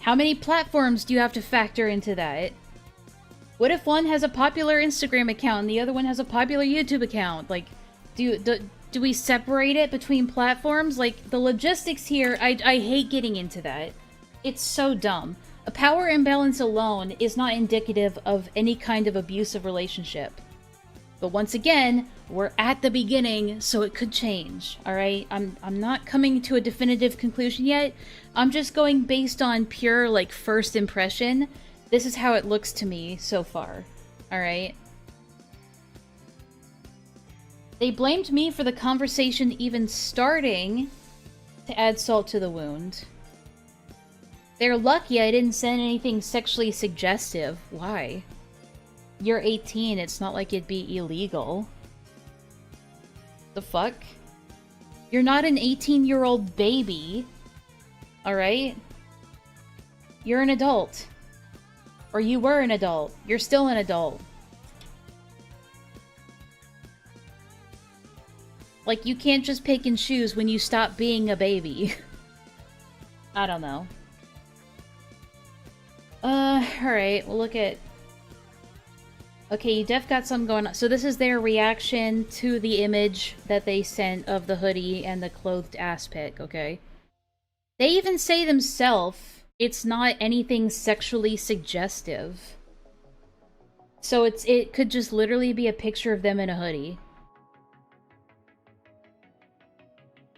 How many platforms do you have to factor into that? What if one has a popular Instagram account and the other one has a popular YouTube account? Like, do we separate it between platforms? Like, the logistics here, I hate getting into that. It's so dumb. A power imbalance alone is not indicative of any kind of abusive relationship. But once again, we're at the beginning, so it could change, alright? I'm not coming to a definitive conclusion yet. I'm just going based on pure, like, first impression. This is how it looks to me so far, alright? They blamed me for the conversation even starting to add salt to the wound. They're lucky I didn't send anything sexually suggestive. Why? You're 18, it's not like it'd be illegal. The fuck? You're not an 18-year-old baby. Alright? You're an adult. Or you were an adult. You're still an adult. Like, you can't just pick and choose when you stop being a baby. I don't know. Alright, we'll look at... Okay, you def got something going on. So this is their reaction to the image that they sent of the hoodie and the clothed ass pic, okay? They even say themselves it's not anything sexually suggestive. So it could just literally be a picture of them in a hoodie.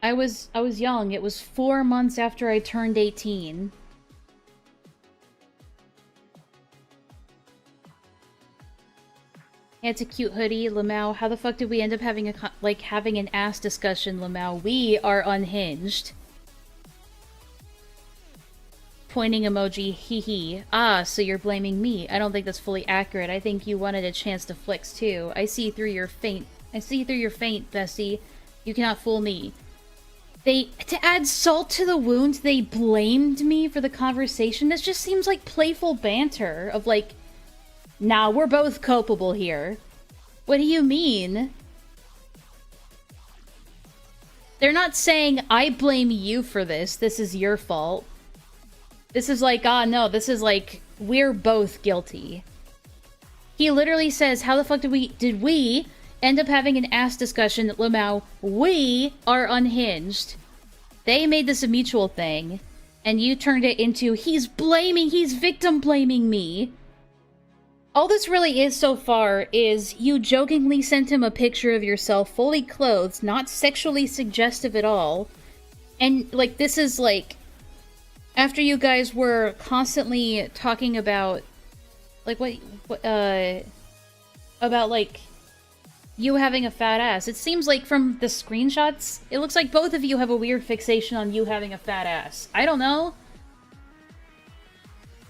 I was young. It was 4 months after I turned 18. Yeah, it's a cute hoodie, Lamau. How the fuck did we end up having having an ass discussion, Lamau? We are unhinged. Pointing emoji, hee hee. Ah, so you're blaming me. I don't think that's fully accurate. I think you wanted a chance to flex too. I see through your feint. I see through your feint, Bessie. You cannot fool me. To add salt to the wound, they blamed me for the conversation. This just seems like playful banter of like, nah, we're both culpable here. What do you mean? They're not saying, I blame you for this. This is your fault. This is like, ah, no, this is like, we're both guilty. He literally says, how the fuck did we end up having an ass discussion, Lamau? We are unhinged. They made this a mutual thing, and you turned it into, he's victim blaming me. All this really is so far is you jokingly sent him a picture of yourself fully clothed, not sexually suggestive at all. And, like, this is, like, after you guys were constantly talking about, like, about, like, you having a fat ass. It seems like from the screenshots, it looks like both of you have a weird fixation on you having a fat ass. I don't know.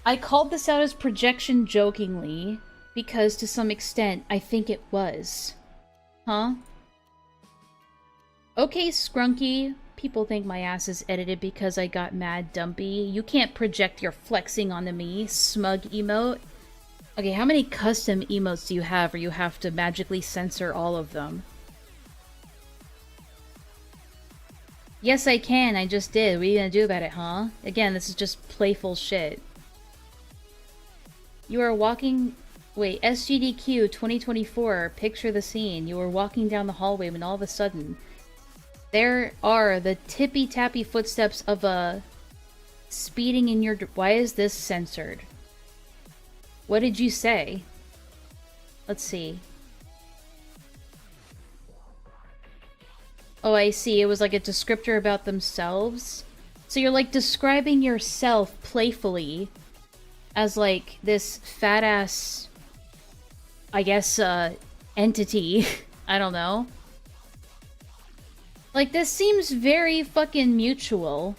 I called this out as projection jokingly, because to some extent, I think it was. Huh? Okay, Scrunky. People think my ass is edited because I got mad dumpy. You can't project your flexing onto me, smug emote. Okay, how many custom emotes do you have where you have to magically censor all of them? Yes, I can. I just did. What are you gonna do about it, huh? Again, this is just playful shit. You are walking... Wait, SGDQ 2024. Picture the scene. You were walking down the hallway when all of a sudden... There are the tippy-tappy footsteps of a... speeding in your... Why is this censored? What did you say? Let's see. Oh, I see. It was like a descriptor about themselves. So you're like describing yourself playfully as like this fat ass, I guess, entity. I don't know. Like, this seems very fucking mutual.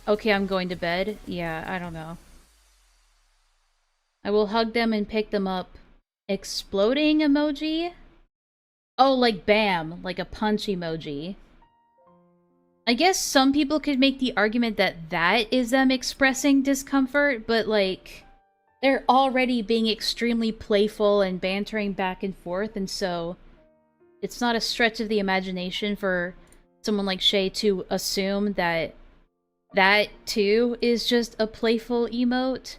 Okay, I'm going to bed. Yeah, I don't know. I will hug them and pick them up. Exploding emoji? Oh, like bam, like a punch emoji. I guess some people could make the argument that that is them expressing discomfort, but like, they're already being extremely playful and bantering back and forth, and so it's not a stretch of the imagination for someone like Shay to assume that that too is just a playful emote.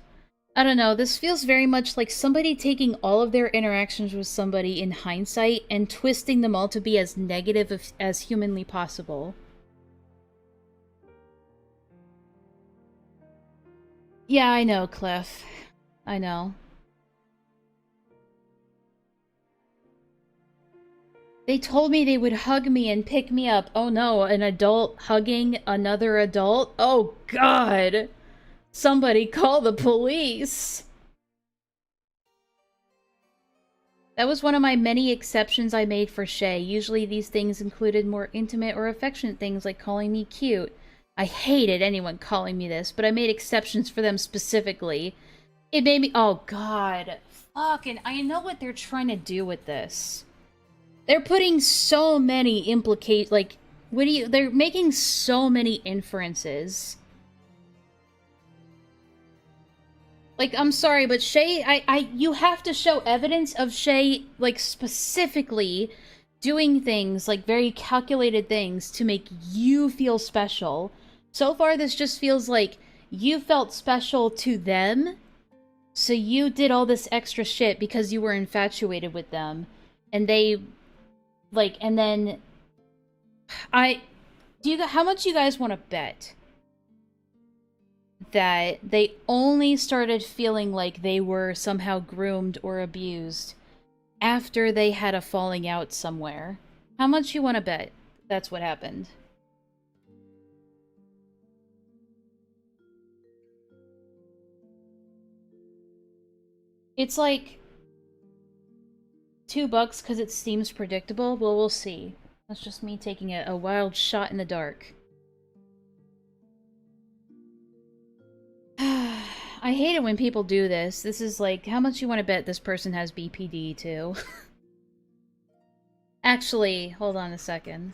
I don't know, this feels very much like somebody taking all of their interactions with somebody in hindsight and twisting them all to be as negative as humanly possible. Yeah, I know, Clef. I know. They told me they would hug me and pick me up. Oh no, an adult hugging another adult? Oh god! Somebody call the police! That was one of my many exceptions I made for Shay. Usually these things included more intimate or affectionate things like calling me cute. I hated anyone calling me this, but I made exceptions for them specifically. It made me- oh god. Fucking- I know what they're trying to do with this. They're putting so many like, they're making so many inferences. Like, I'm sorry, but Shay, you have to show evidence of Shay, like, specifically doing things, like, very calculated things to make you feel special. So far, this just feels like you felt special to them, so you did all this extra shit because you were infatuated with them. And they, like, and then... how much do you guys want to bet that they only started feeling like they were somehow groomed or abused after they had a falling out somewhere? How much you want to bet that's what happened? It's like $2 because it seems predictable. Well, we'll see. That's just me taking a wild shot in the dark. I hate it when people do this. This is like, how much you want to bet this person has BPD too? Actually, hold on a second.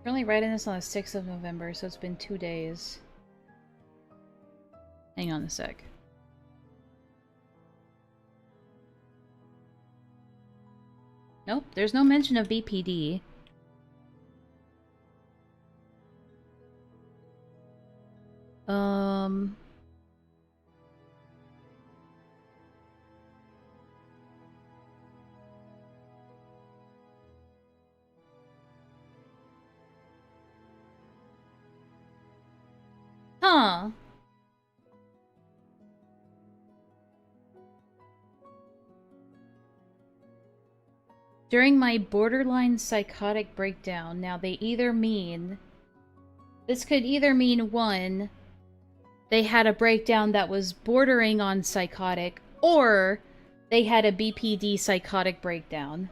We're only writing this on the 6th of November, so it's been 2 days. Hang on a sec. Nope, there's no mention of BPD. Huh. During my borderline psychotic breakdown. Now, they either mean... This could either mean, one, they had a breakdown that was bordering on psychotic, or they had a BPD psychotic breakdown.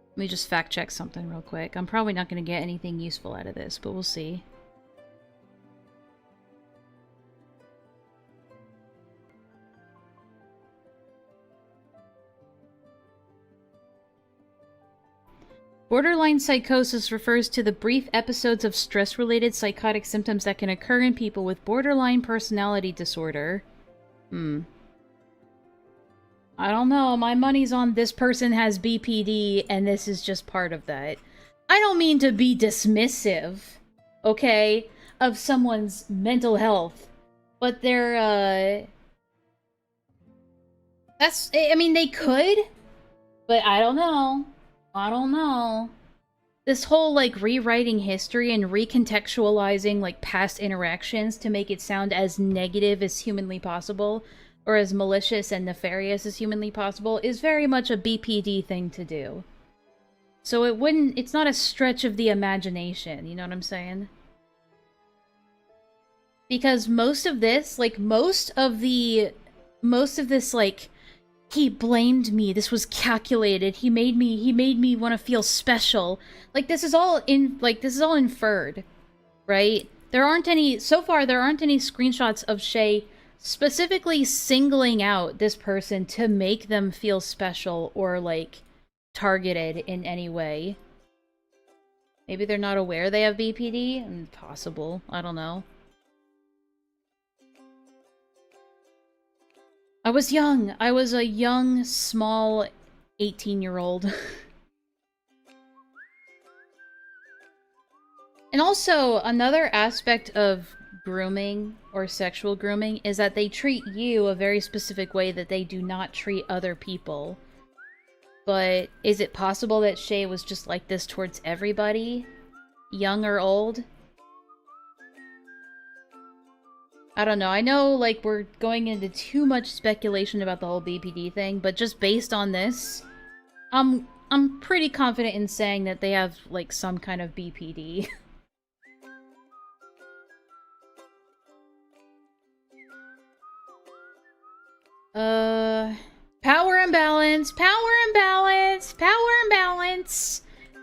Let me just fact check something real quick. I'm probably not going to get anything useful out of this, but we'll see. Borderline psychosis refers to the brief episodes of stress-related psychotic symptoms that can occur in people with borderline personality disorder. I don't know. My money's on this person has BPD, and this is just part of that. I don't mean to be dismissive, okay, of someone's mental health, but they're, I mean, they could, but I don't know. I don't know. This whole, like, rewriting history and recontextualizing, like, past interactions to make it sound as negative as humanly possible, or as malicious and nefarious as humanly possible, is very much a BPD thing to do. So it's not a stretch of the imagination, you know what I'm saying? Because most of this, like, most of this, like, he blamed me, this was calculated, he made me want to feel special. Like, this is all inferred, right? So far, there aren't any screenshots of Shay specifically singling out this person to make them feel special or, like, targeted in any way. Maybe they're not aware they have BPD? Possible. I don't know. I was young. I was a young, small 18-year-old. And also, another aspect of grooming or sexual grooming is that they treat you a very specific way that they do not treat other people. But is it possible that Shay was just like this towards everybody? Young or old? I don't know. I know, like, we're going into too much speculation about the whole BPD thing, but just based on this, I'm pretty confident in saying that they have, like, some kind of BPD. Power imbalance! Power imbalance! Power imbalance!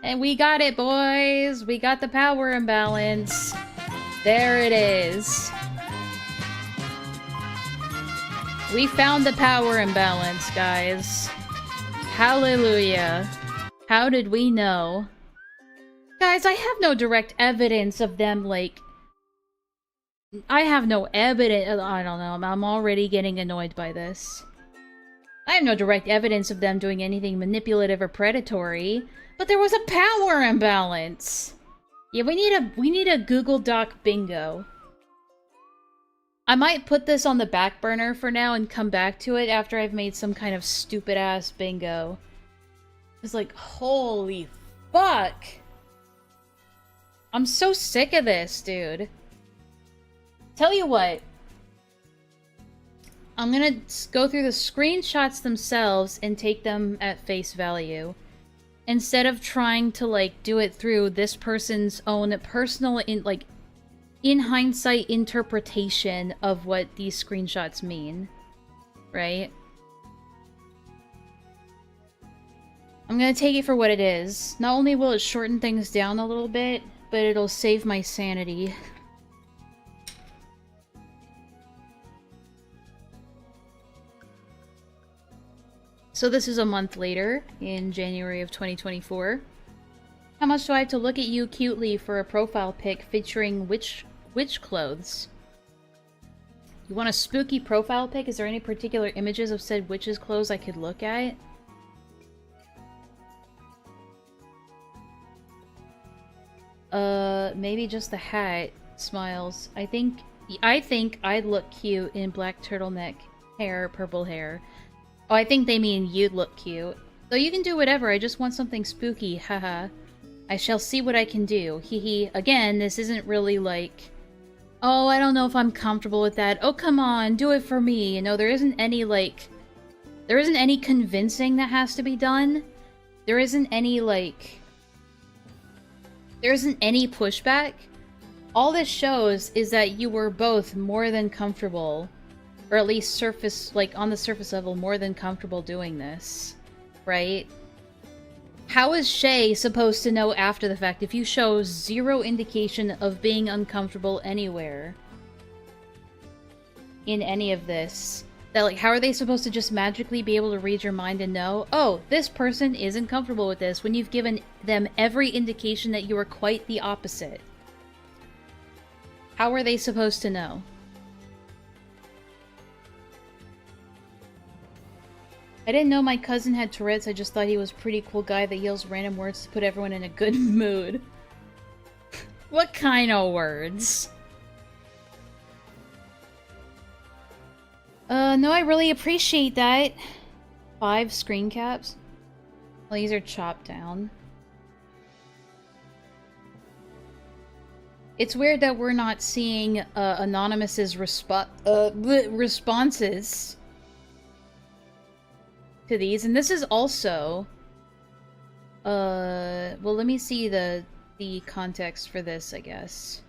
And we got it, boys! We got the power imbalance. There it is. We found the power imbalance, guys. Hallelujah. How did we know? Guys, I have no direct evidence of them, like... I have no evidence... I don't know, I'm already getting annoyed by this. I have no direct evidence of them doing anything manipulative or predatory, but there was a power imbalance. Yeah, we need a Google Doc bingo. I might put this on the back burner for now and come back to it after I've made some kind of stupid-ass bingo. It's like, holy fuck! I'm so sick of this, dude. Tell you what. I'm gonna go through the screenshots themselves and take them at face value. Instead of trying to, like, do it through this person's own personal, in hindsight interpretation of what these screenshots mean. Right? I'm gonna take it for what it is. Not only will it shorten things down a little bit, but it'll save my sanity. So this is a month later, in January of 2024. How much do I have to look at you cutely for a profile pic featuring witch clothes? You want a spooky profile pic? Is there any particular images of said witch's clothes I could look at? Maybe just the hat. Smiles. I think I'd look cute in black turtleneck hair, purple hair. Oh, I think they mean you'd look cute. Though you can do whatever, I just want something spooky, haha. I shall see what I can do, hee. Again, this isn't really like... Oh, I don't know if I'm comfortable with that. Oh, come on, do it for me. You know, there isn't any, like... There isn't any convincing that has to be done. There isn't any, like... There isn't any pushback. All this shows is that you were both more than comfortable, or at least surface, like, on the surface level, more than comfortable doing this. Right? How is Shay supposed to know after the fact if you show zero indication of being uncomfortable anywhere in any of this? That, like, how are they supposed to just magically be able to read your mind and know, oh, this person isn't comfortable with this, when you've given them every indication that you are quite the opposite? How are they supposed to know? I didn't know my cousin had Tourette's, I just thought he was a pretty cool guy that yells random words to put everyone in a good mood. What kind of words? No, I really appreciate that. 5 screen caps? Well, these are chopped down. It's weird that we're not seeing, Anonymous's responses to these, and this is also... well, let me see the context for this, I guess.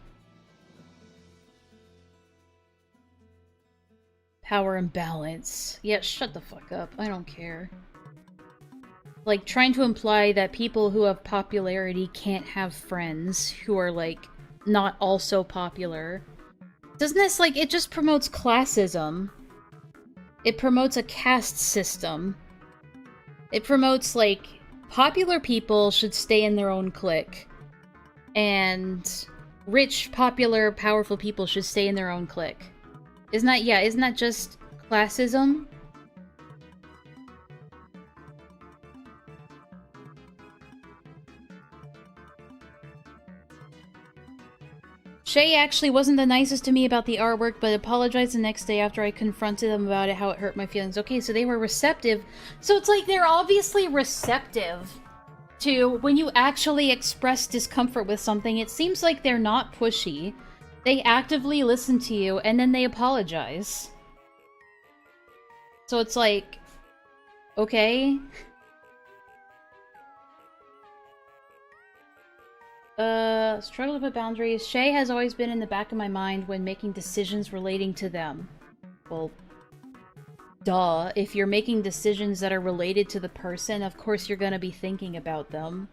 Power imbalance. Yeah, shut the fuck up. I don't care. Like, trying to imply that people who have popularity can't have friends who are, like, not also popular. Doesn't this, like, it just promotes classism. It promotes a caste system. It promotes, like, popular people should stay in their own clique. And rich, popular, powerful people should stay in their own clique. Isn't that just classism? Shay actually wasn't the nicest to me about the artwork, but apologized the next day after I confronted them about it, how it hurt my feelings. Okay, so they were receptive. So it's like they're obviously receptive to when you actually express discomfort with something. It seems like they're not pushy. They actively listen to you, and then they apologize. So it's like, okay. Struggle to put boundaries. Shay has always been in the back of my mind when making decisions relating to them. Well, duh. If you're making decisions that are related to the person, of course you're gonna be thinking about them.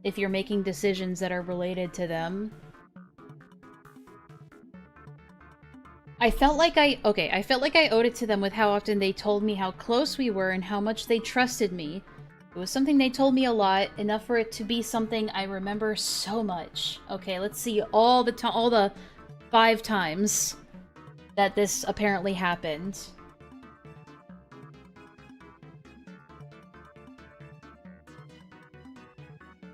if you're making decisions that are related to them. I felt like I owed it to them with how often they told me how close we were and how much they trusted me. It was something they told me a lot, enough for it to be something I remember so much. Okay, let's see all the 5 times that this apparently happened.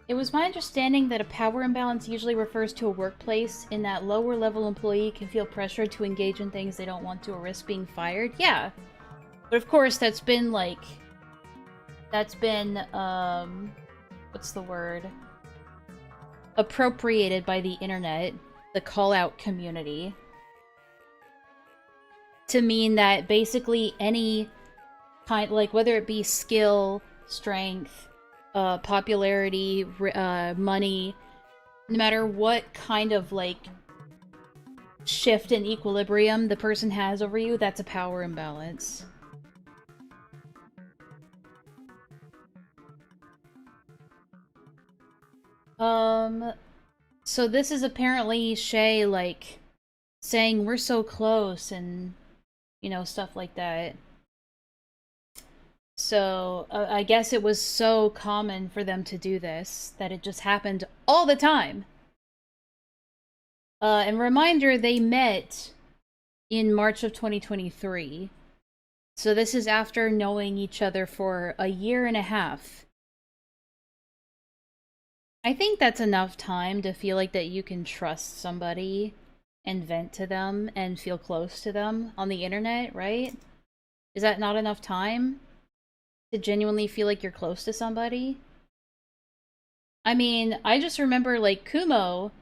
It was my understanding that a power imbalance usually refers to a workplace in that lower level employee can feel pressured to engage in things they don't want to or risk being fired. Yeah. But of course that's been what's the word? Appropriated by the internet, the call-out community, to mean that basically any kind, like, whether it be skill, strength, popularity, money, no matter what kind of, like, shift in equilibrium the person has over you, that's a power imbalance. So this is apparently Shay, like, saying we're so close and, you know, stuff like that. So, I guess it was so common for them to do this that it just happened all the time. And reminder, they met in March of 2023. So this is after knowing each other for a year and a half. I think that's enough time to feel like that you can trust somebody and vent to them and feel close to them on the internet, right? Is that not enough time to genuinely feel like you're close to somebody? I mean, I just remember, like, Kumo,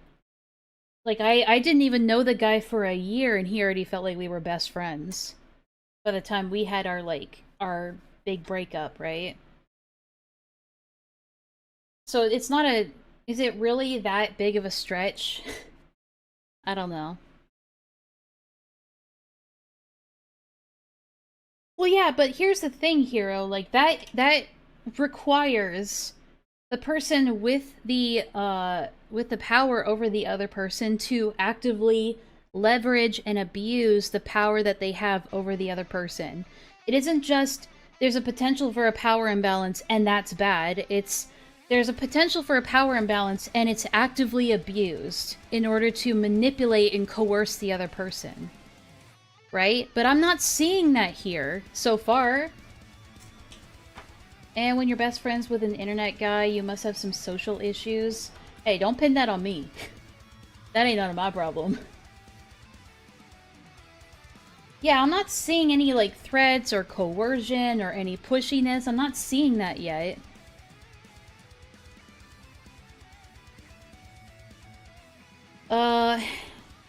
like, I didn't even know the guy for a year and he already felt like we were best friends by the time we had our, like, our big breakup, right? So it's not a... Is it really that big of a stretch? I don't know. Well, yeah, but here's the thing, Hero. Like, that requires the person with the power over the other person to actively leverage and abuse the power that they have over the other person. It isn't just there's a potential for a power imbalance and that's bad. It's there's a potential for a power imbalance and it's actively abused in order to manipulate and coerce the other person. Right? But I'm not seeing that here so far. And when you're best friends with an internet guy, you must have some social issues. Hey, don't pin that on me. That ain't none of my problem. Yeah, I'm not seeing any, like, threats or coercion or any pushiness. I'm not seeing that yet.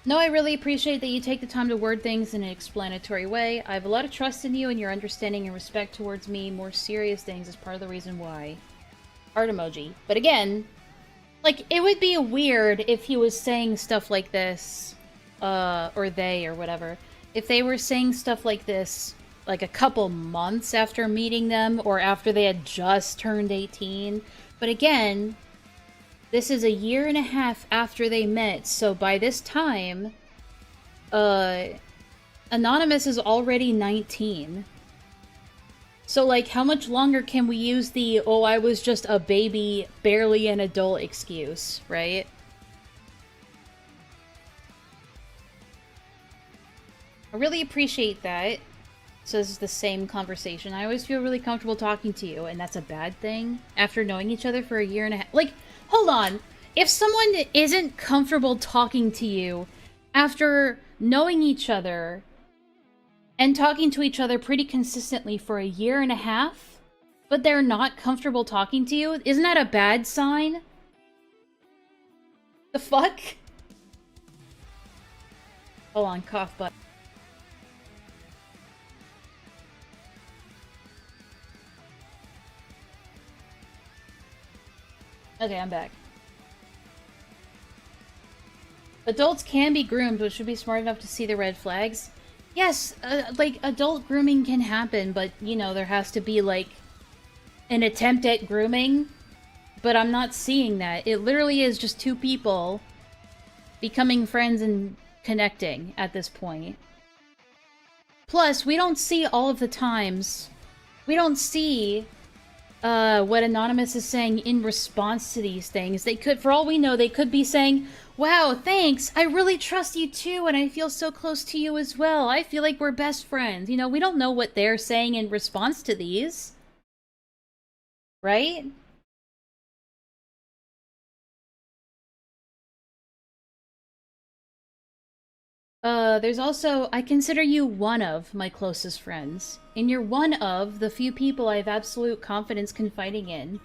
No, I really appreciate that you take the time to word things in an explanatory way. I have a lot of trust in you and your understanding and respect towards me. More serious things is part of the reason why. Heart emoji. But again, like, it would be weird if he was saying stuff like this, or they, or whatever. If they were saying stuff like this, like, a couple months after meeting them, or after they had just turned 18. But again... This is a year and a half after they met, so by this time, Anonymous is already 19. So, like, how much longer can we use the, oh, I was just a baby, barely an adult excuse, right? I really appreciate that. So this is the same conversation. I always feel really comfortable talking to you, and that's a bad thing after knowing each other for a year and a half. Like, hold on. If someone isn't comfortable talking to you after knowing each other and talking to each other pretty consistently for a year and a half, but they're not comfortable talking to you, isn't that a bad sign? The fuck? Hold on, cough button. Okay, I'm back. Adults can be groomed, but should be smart enough to see the red flags. Yes, like, adult grooming can happen, but, you know, there has to be, like, an attempt at grooming but I'm not seeing that. It literally is just two people becoming friends and connecting at this point. Plus, we don't see all of the times. We don't see what Anonymous is saying in response to these things. They could, for all we know, they could be saying, wow, thanks, I really trust you too, and I feel so close to you as well. I feel like we're best friends. You know, we don't know what they're saying in response to these. Right? There's also, I consider you one of my closest friends. And you're one of the few people I have absolute confidence confiding in.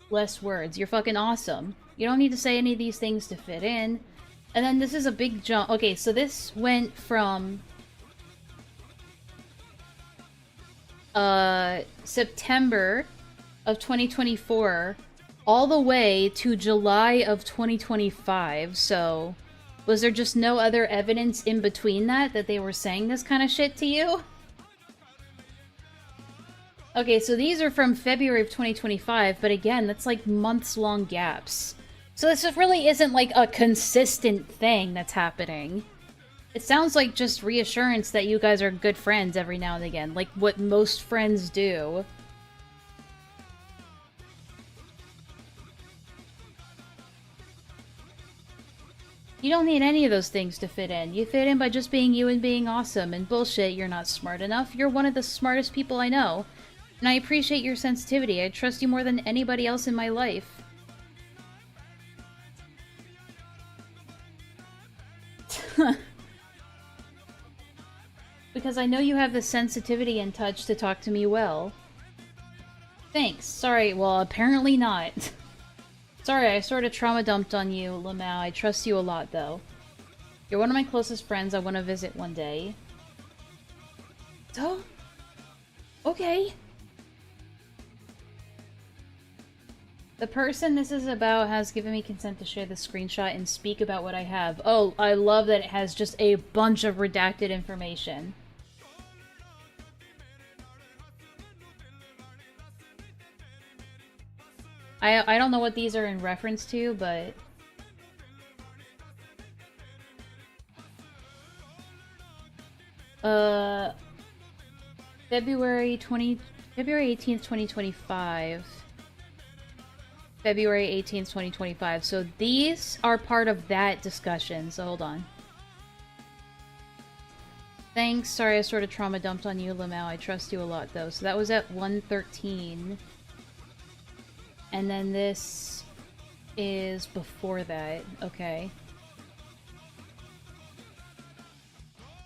Less words. You're fucking awesome. You don't need to say any of these things to fit in. And then this is a big jump. Okay, so this went from September of 2024 all the way to July of 2025, so was there just no other evidence in between that they were saying this kind of shit to you? Okay, so these are from February of 2025, but again, that's like months-long gaps. So this really isn't like a consistent thing that's happening. It sounds like just reassurance that you guys are good friends every now and again, like what most friends do. You don't need any of those things to fit in. You fit in by just being you and being awesome. And bullshit, you're not smart enough. You're one of the smartest people I know. And I appreciate your sensitivity. I trust you more than anybody else in my life. Because I know you have the sensitivity and touch to talk to me well. Thanks. Sorry, well, apparently not. Sorry, I sort of trauma dumped on you, Lamau. I trust you a lot, though. You're one of my closest friends I want to visit one day. So? Okay. The person this is about has given me consent to share the screenshot and speak about what I have. Oh, I love that it has just a bunch of redacted information. I don't know what these are in reference to, but... February 18th, 2025. February 18th, 2025. So these are part of that discussion, so hold on. Thanks, sorry I sort of trauma dumped on you, Lamau. I trust you a lot, though. So that was at 1:13. And then this is before that. Okay.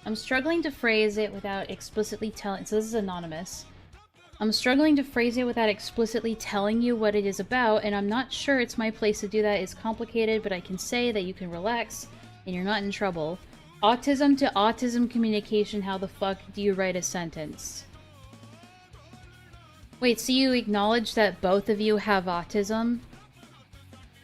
I'm struggling to phrase it without explicitly telling... So this is anonymous. I'm struggling to phrase it without explicitly telling you what it is about, and I'm not sure it's my place to do that. It's complicated, but I can say that you can relax, and you're not in trouble. Autism to autism communication, how the fuck do you write a sentence? Wait, so you acknowledge that both of you have autism?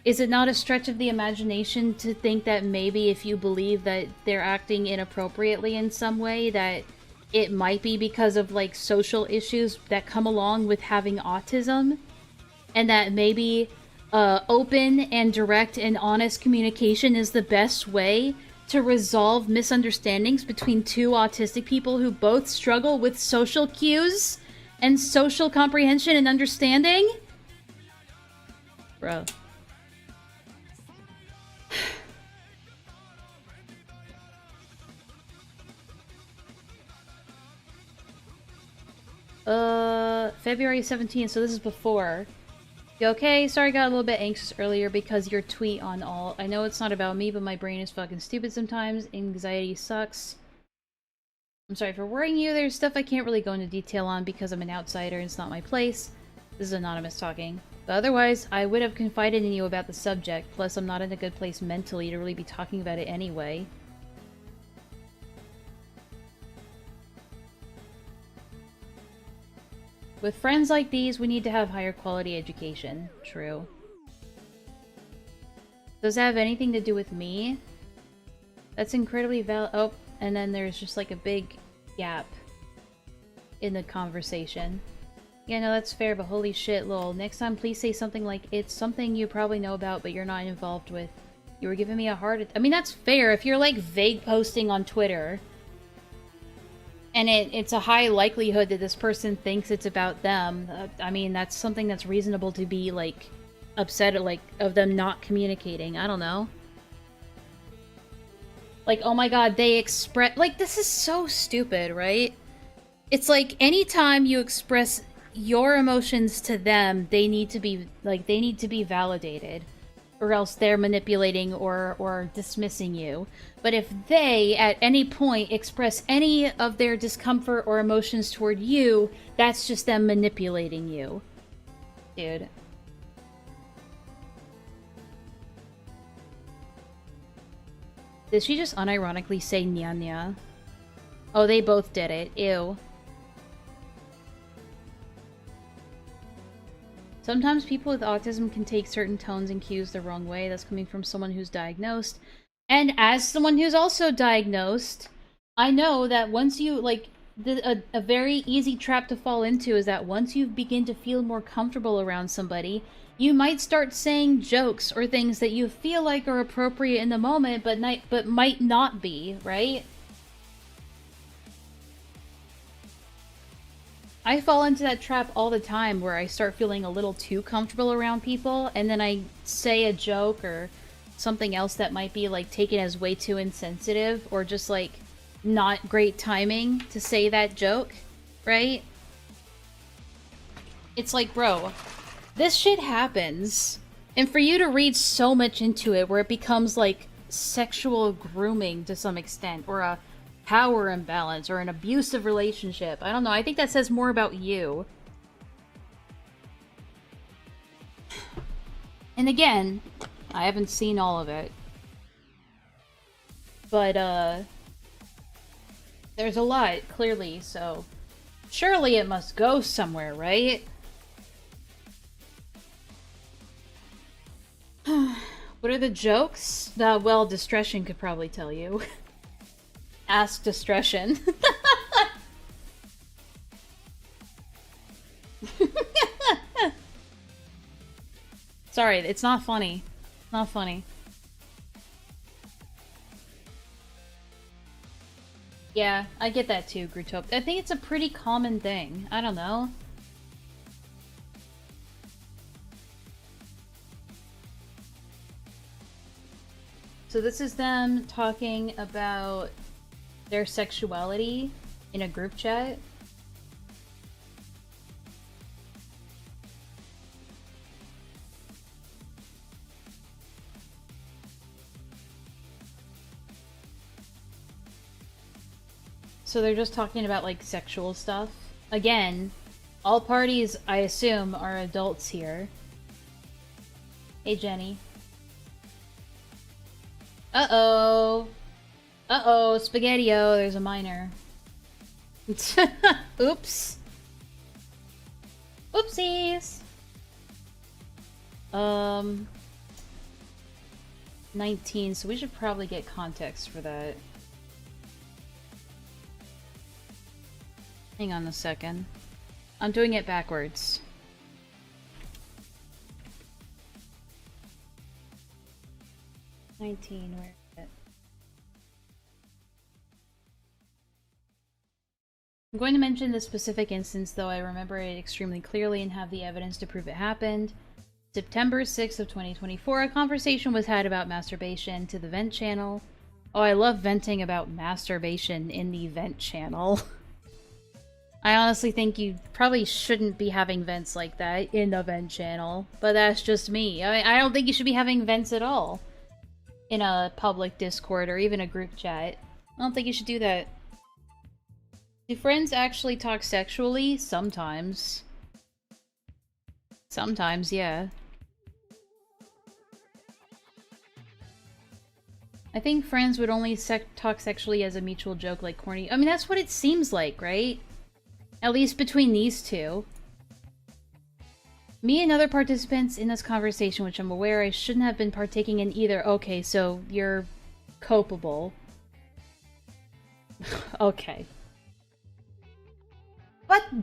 Is it not a stretch of the imagination to think that maybe if you believe that they're acting inappropriately in some way, that it might be because of, like, social issues that come along with having autism? And that maybe open and direct and honest communication is the best way to resolve misunderstandings between two autistic people who both struggle with social cues and social comprehension and understanding? Bro. February 17th, so this is before. You okay? Sorry, I got a little bit anxious earlier because your tweet on all. I know it's not about me, but my brain is fucking stupid sometimes. Anxiety sucks. I'm sorry for worrying you. There's stuff I can't really go into detail on because I'm an outsider and it's not my place. This is Anonymous talking. But otherwise, I would have confided in you about the subject, plus I'm not in a good place mentally to really be talking about it anyway. With friends like these, we need to have higher quality education. True. Does it have anything to do with me? That's incredibly oh, and then there's just like a big gap in the conversation. Yeah, no, that's fair, but holy shit, lol. Next time, please say something like, it's something you probably know about, but you're not involved with. You were giving me a heart I mean, that's fair. If you're, like, vague posting on Twitter, and it's a high likelihood that this person thinks it's about them, I mean, that's something that's reasonable to be, like, upset at, like, of them not communicating. I don't know. Like, oh my god, they express... Like, this is so stupid, right? It's like, anytime you express your emotions to them, they need to be, like, they need to be validated. Or else they're manipulating or dismissing you. But if they, at any point, express any of their discomfort or emotions toward you, that's just them manipulating you. Dude. Did she just unironically say nya nya? Oh, they both did it. Ew. Sometimes people with autism can take certain tones and cues the wrong way. That's coming from someone who's diagnosed. And as someone who's also diagnosed, I know that once you, like, a very easy trap to fall into is that once you begin to feel more comfortable around somebody, you might start saying jokes or things that you feel like are appropriate in the moment, but might not be, right? I fall into that trap all the time where I start feeling a little too comfortable around people, and then I say a joke or something else that might be, like, taken as way too insensitive, or just, like, not great timing to say that joke, right? It's like, bro, this shit happens, and for you to read so much into it where it becomes, like, sexual grooming to some extent, or a power imbalance, or an abusive relationship. I don't know, I think that says more about you. And again, I haven't seen all of it. But, there's a lot, clearly, so surely it must go somewhere, right? What are the jokes? Well, Distression could probably tell you. Ask Distression. Sorry, it's not funny. Not funny. Yeah, I get that too, Grutop. I think it's a pretty common thing. I don't know. So this is them talking about their sexuality in a group chat. So they're just talking about, like, sexual stuff. Again, all parties, I assume, are adults here. Hey, Jenny. Uh-oh. Uh-oh, Spaghetti-O, there's a minor. Oops. Oopsies! 19, so we should probably get context for that. Hang on a second. I'm doing it backwards. Where is it? I'm going to mention this specific instance, though I remember it extremely clearly and have the evidence to prove it happened. September 6th of 2024, a conversation was had about masturbation to the vent channel. Oh, I love venting about masturbation in the vent channel. I honestly think you probably shouldn't be having vents like that in the vent channel, but that's just me. I don't think you should be having vents at all in a public Discord or even a group chat. I don't think you should do that. Do friends actually talk sexually? Sometimes. Sometimes, yeah. I think friends would only talk sexually as a mutual joke, like corny. I mean, that's what it seems like, right? At least between these two. Me and other participants in this conversation, which I'm aware I shouldn't have been partaking in either. Okay, so you're culpable. Okay.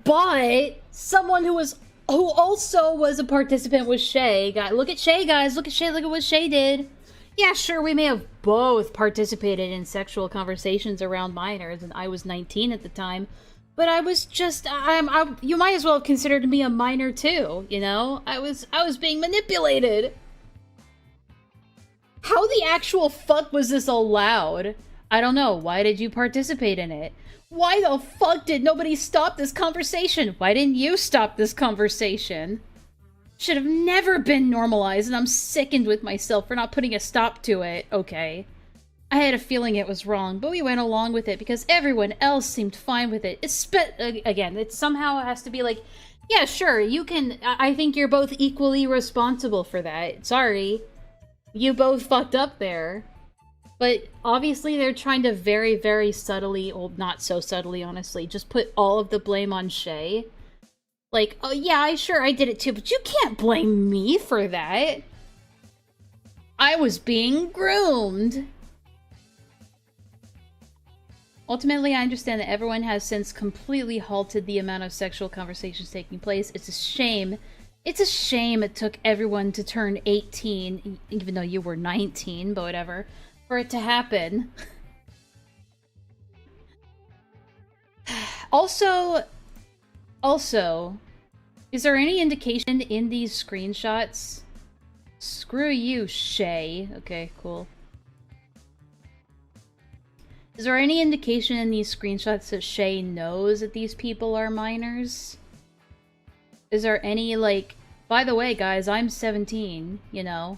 But someone who also was a participant was Shay. Look at Shay, guys. Look at Shay. Look at what Shay did. Yeah, sure, we may have both participated in sexual conversations around minors, and I was 19 at the time. But I was just, you might as well have considered me a minor too, you know? I was being manipulated. How the actual fuck was this allowed? I don't know. Why did you participate in it? Why the fuck did nobody stop this conversation? Why didn't you stop this conversation? Should have never been normalized, and I'm sickened with myself for not putting a stop to it. Okay. I had a feeling it was wrong, but we went along with it because everyone else seemed fine with it. Again, it somehow has to be like, yeah, sure, you can... I think you're both equally responsible for that. Sorry. You both fucked up there. But obviously they're trying to very, very subtly, well, not so subtly, honestly, just put all of the blame on Shay. Like, oh yeah, I did it too, but you can't blame me for that. I was being groomed. Ultimately, I understand that everyone has since completely halted the amount of sexual conversations taking place. It's a shame. It's a shame it took everyone to turn 18, even though you were 19, but whatever, for it to happen. Also, is there any indication in these screenshots? Screw you, Shay. Okay, cool. Is there any indication in these screenshots that Shay knows that these people are minors? Is there any, like, by the way, guys, I'm 17, you know?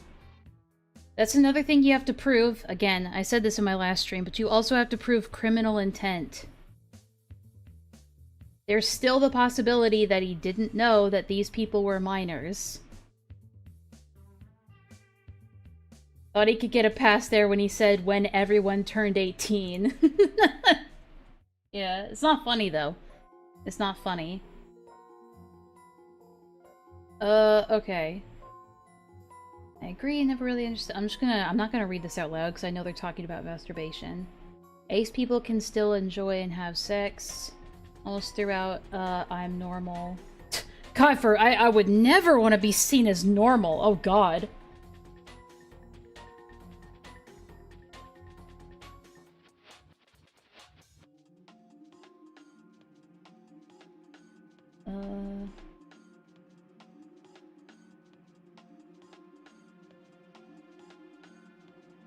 That's another thing you have to prove. Again, I said this in my last stream, but you also have to prove criminal intent. There's still the possibility that he didn't know that these people were minors. Thought he could get a pass there when he said when everyone turned 18. Yeah, it's not funny though. It's not funny. Okay. I agree, never really understood. I'm not gonna read this out loud because I know they're talking about masturbation. Ace people can still enjoy and have sex. Almost throughout, I'm normal. God, I would never want to be seen as normal. Oh god.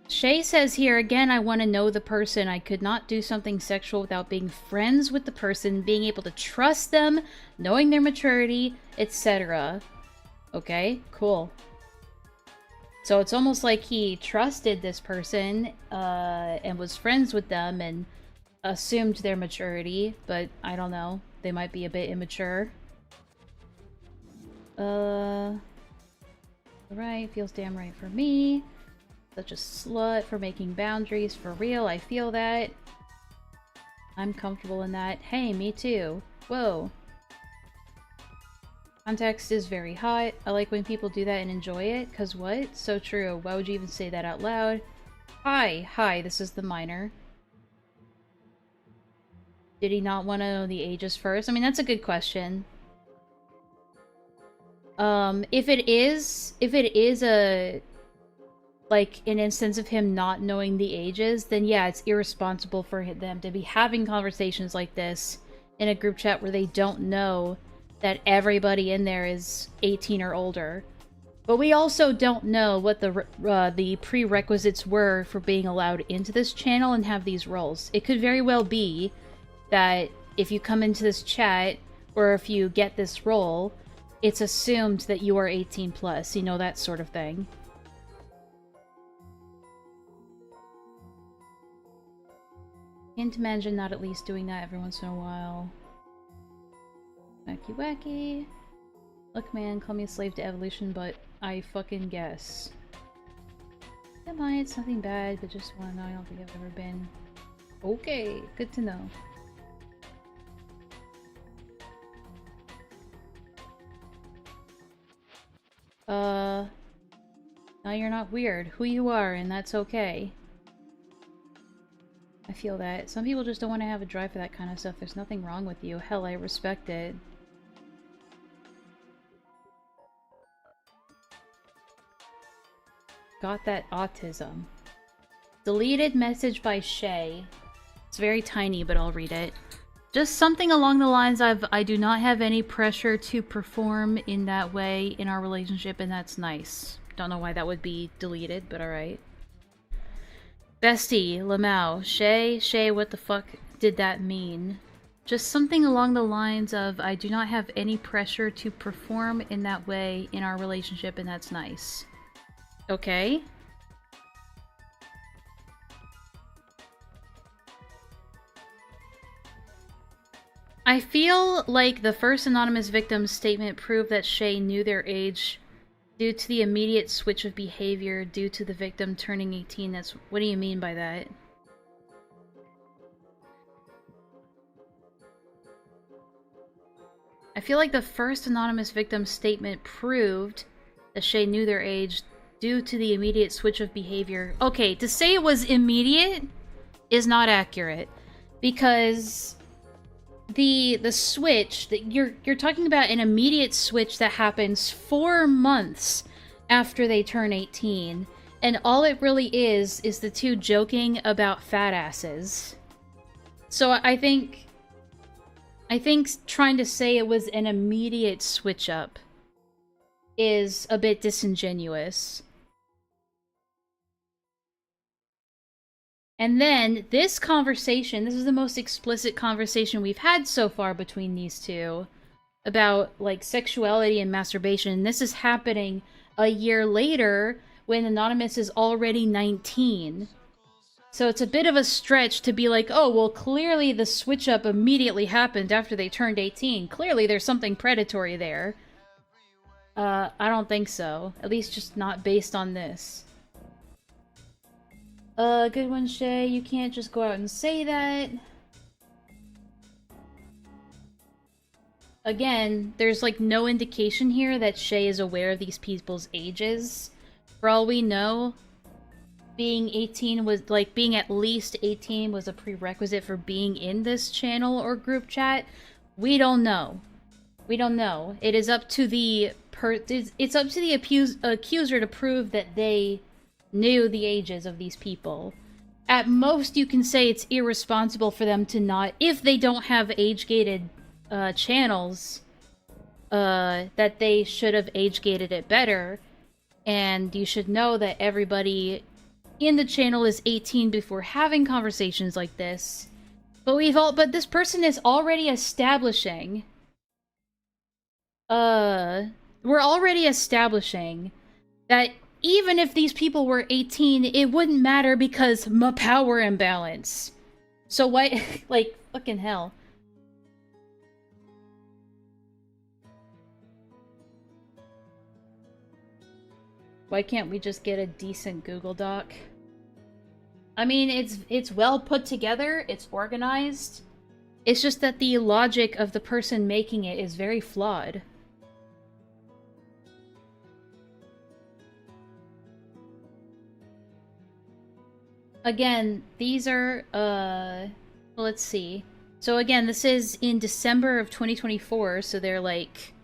Shay says here, again, I want to know the person. I could not do something sexual without being friends with the person, being able to trust them, knowing their maturity, etc. Okay, cool. So it's almost like he trusted this person, and was friends with them and assumed their maturity, but I don't know. They might be a bit immature. Right, feels damn right for me. Such a slut for making boundaries. For real, I feel that. I'm comfortable in that. Hey, me too. Whoa. Context is very hot. I like when people do that and enjoy it. Cause what? So true. Why would you even say that out loud? Hi, this is the minor. Did he not want to know the ages first? I mean, that's a good question. If it is a... like, an instance of him not knowing the ages, then yeah, it's irresponsible for them to be having conversations like this in a group chat where they don't know that everybody in there is 18 or older. But we also don't know what the prerequisites were for being allowed into this channel and have these roles. It could very well be that if you come into this chat, or if you get this role, it's assumed that you are 18 plus, you know, that sort of thing. Can't imagine not at least doing that every once in a while. Wacky wacky. Look man, call me a slave to evolution, but I fucking guess. Am I? It's nothing bad, but just wanna know. I don't think I've ever been. Okay, good to know. Now you're not weird. Who you are, and that's okay. I feel that. Some people just don't want to have a drive for that kind of stuff. There's nothing wrong with you. Hell, I respect it. Got that autism. Deleted message by Shay. It's very tiny, but I'll read it. Just something along the lines of, I do not have any pressure to perform in that way in our relationship, and that's nice. Don't know why that would be deleted, but alright. Bestie, Lamau, Shay, what the fuck did that mean? Just something along the lines of, I do not have any pressure to perform in that way in our relationship, and that's nice. Okay. I feel like the first anonymous victim's statement proved that Shay knew their age due to the immediate switch of behavior due to the victim turning 18. That's... what do you mean by that? I feel like the first anonymous victim's statement proved that Shay knew their age due to the immediate switch of behavior. Okay, to say it was immediate is not accurate, because the switch that you're talking about, an immediate switch that happens 4 months after they turn 18, and all it really is the two joking about fat asses. So I think trying to say it was an immediate switch up is a bit disingenuous. And then, this conversation, this is the most explicit conversation we've had so far between these two, about, like, sexuality and masturbation. This is happening a year later, when Anonymous is already 19. So it's a bit of a stretch to be like, oh, well, clearly the switch-up immediately happened after they turned 18. Clearly there's something predatory there. I don't think so. At least just not based on this. Good one, Shay. You can't just go out and say that. Again, there's like no indication here that Shay is aware of these people's ages. For all we know, being 18 was, like, being at least 18 was a prerequisite for being in this channel or group chat. We don't know. We don't know. It is up to the it's up to the accuser to prove that they knew the ages of these people. At most, you can say it's irresponsible for them to not, if they don't have age-gated channels, that they should have age-gated it better. And you should know that everybody in the channel is 18 before having conversations like this. But this person is already establishing... we're already establishing that even if these people were 18, it wouldn't matter because my power imbalance. So why, like, fucking hell. Why can't we just get a decent Google Doc? I mean, it's well put together, it's organized. It's just that the logic of the person making it is very flawed. Again, these are, well, let's see. So again, this is in December of 2024, so they're like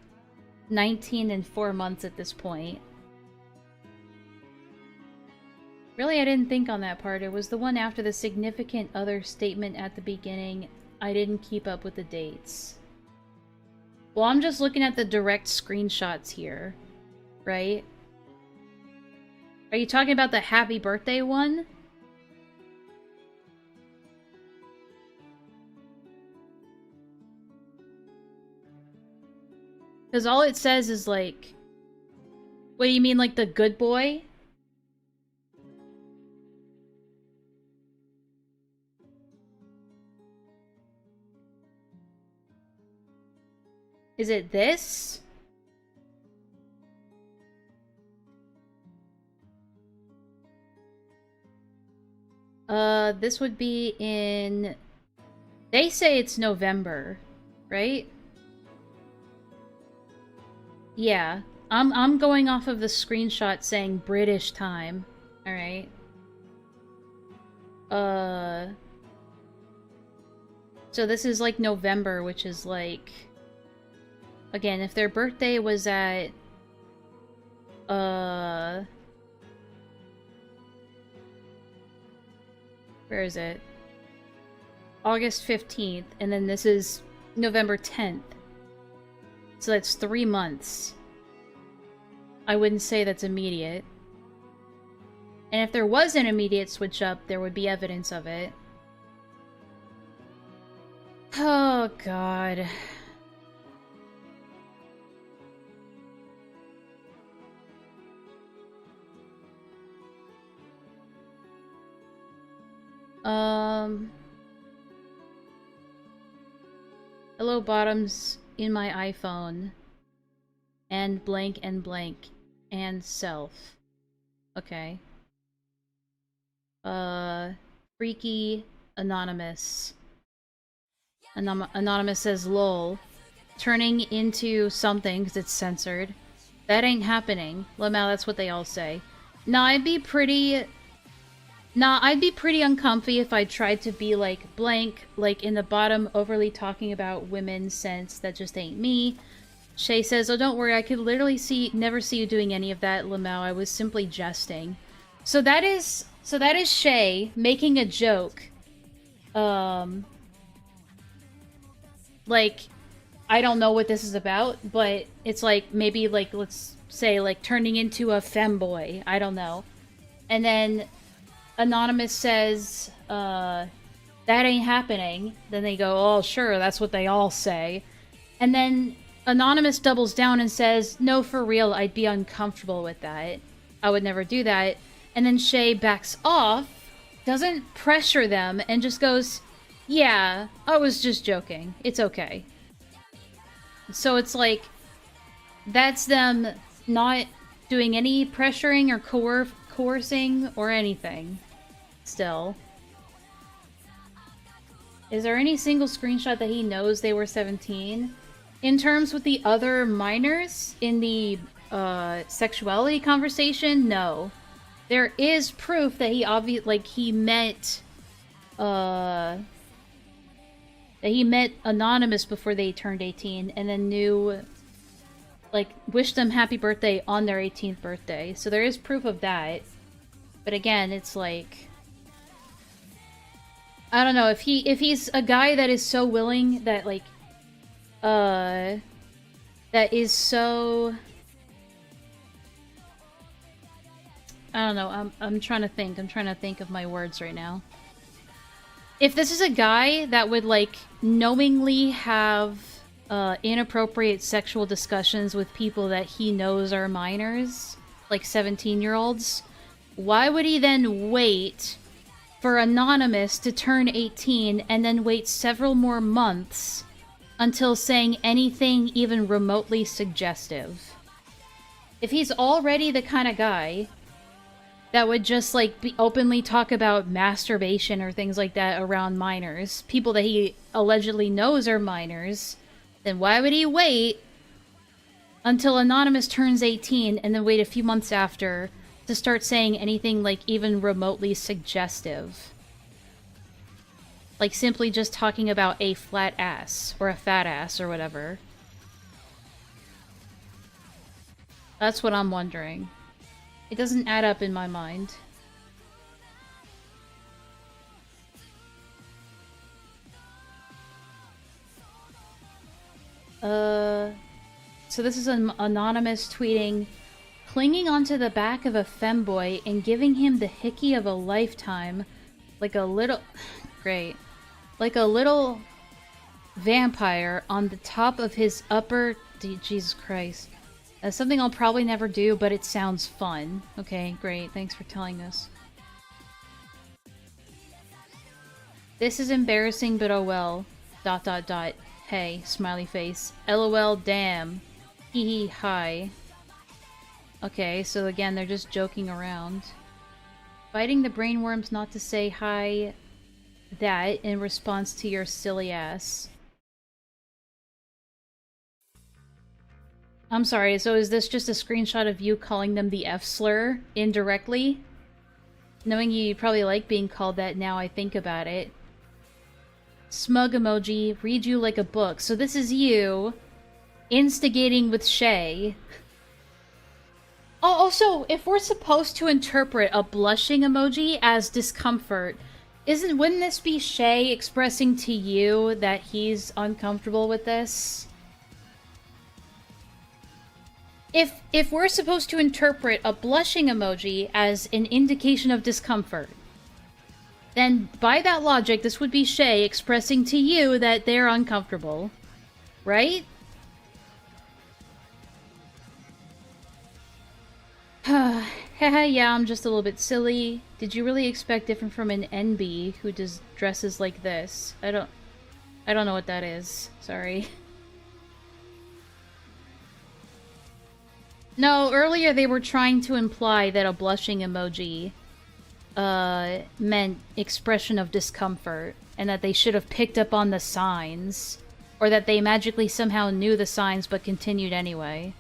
19 and 4 months at this point. Really, I didn't think on that part. It was the one after the significant other statement at the beginning. I didn't keep up with the dates. Well, I'm just looking at the direct screenshots here, right? Are you talking about the happy birthday one? Because all it says is like... What do you mean, like the good boy? Is it this? This would be in... They say it's November, right? Yeah. I'm going off of the screenshot saying British time. Alright. So this is like November, which is like... Again, if their birthday was at... Where is it? August 15th, and then this is November 10th. So that's 3 months. I wouldn't say that's immediate. And if there was an immediate switch up, there would be evidence of it. Oh, God. Hello, bottoms in my iPhone. And blank and blank. And self. Okay. Freaky Anonymous. Anonymous says lol. Turning into something because it's censored. That ain't happening. Lamau, that's what they all say. Nah, I'd be pretty uncomfy if I tried to be like blank, like in the bottom, overly talking about women's sense. That just ain't me. Shay says, oh, don't worry, I could literally never see you doing any of that, Lamau. I was simply jesting. So that is Shay making a joke. Like, I don't know what this is about, but it's like, maybe like, let's say, like, turning into a femboy. I don't know. And then Anonymous says, that ain't happening. Then they go, oh, sure, that's what they all say. And then Anonymous doubles down and says, no, for real, I'd be uncomfortable with that. I would never do that. And then Shay backs off, doesn't pressure them, and just goes, yeah, I was just joking. It's okay. So it's like, that's them not doing any pressuring or coercing or anything. Still. Is there any single screenshot that he knows they were 17? In terms with the other minors in the sexuality conversation, no. There is proof that he met Anonymous before they turned 18 and then knew, like, wished them happy birthday on their 18th birthday. So there is proof of that. But again, it's like, I don't know, if he's a guy that is so willing that, like, that is so, I don't know, I'm trying to think of my words right now. If this is a guy that would, like, knowingly have inappropriate sexual discussions with people that he knows are minors, like 17-year-olds, why would he then wait for Anonymous to turn 18 and then wait several more months until saying anything even remotely suggestive? If he's already the kind of guy that would just, like, openly talk about masturbation or things like that around minors, people that he allegedly knows are minors, then why would he wait until Anonymous turns 18 and then wait a few months after to start saying anything, like, even remotely suggestive? Like, simply just talking about a flat ass or a fat ass or whatever. That's what I'm wondering. It doesn't add up in my mind. So this is an Anonymous tweeting, clinging onto the back of a femboy and giving him the hickey of a lifetime, like a little... Great. Like a little vampire on the top of his upper... Jesus Christ. That's something I'll probably never do, but it sounds fun. Okay, great. Thanks for telling us. This is embarrassing, but oh well. ... Hey, smiley face. LOL, damn. Hee hee, hi. Okay, so again, they're just joking around. Fighting the brainworms not to say hi that in response to your silly ass. I'm sorry, so is this just a screenshot of you calling them the F-slur indirectly? Knowing you probably like being called that now I think about it. smug emoji, read you like a book. So this is you instigating with Shay. Oh, also, if we're supposed to interpret a blushing emoji as discomfort, wouldn't this be Shay expressing to you that he's uncomfortable with this? If we're supposed to interpret a blushing emoji as an indication of discomfort, then by that logic, this would be Shay expressing to you that they're uncomfortable, right? Haha, yeah, I'm just a little bit silly. Did you really expect different from an NB who does dresses like this? I don't know what that is. Sorry. No, earlier they were trying to imply that a blushing emoji meant expression of discomfort, and that they should have picked up on the signs, or that they magically somehow knew the signs but continued anyway.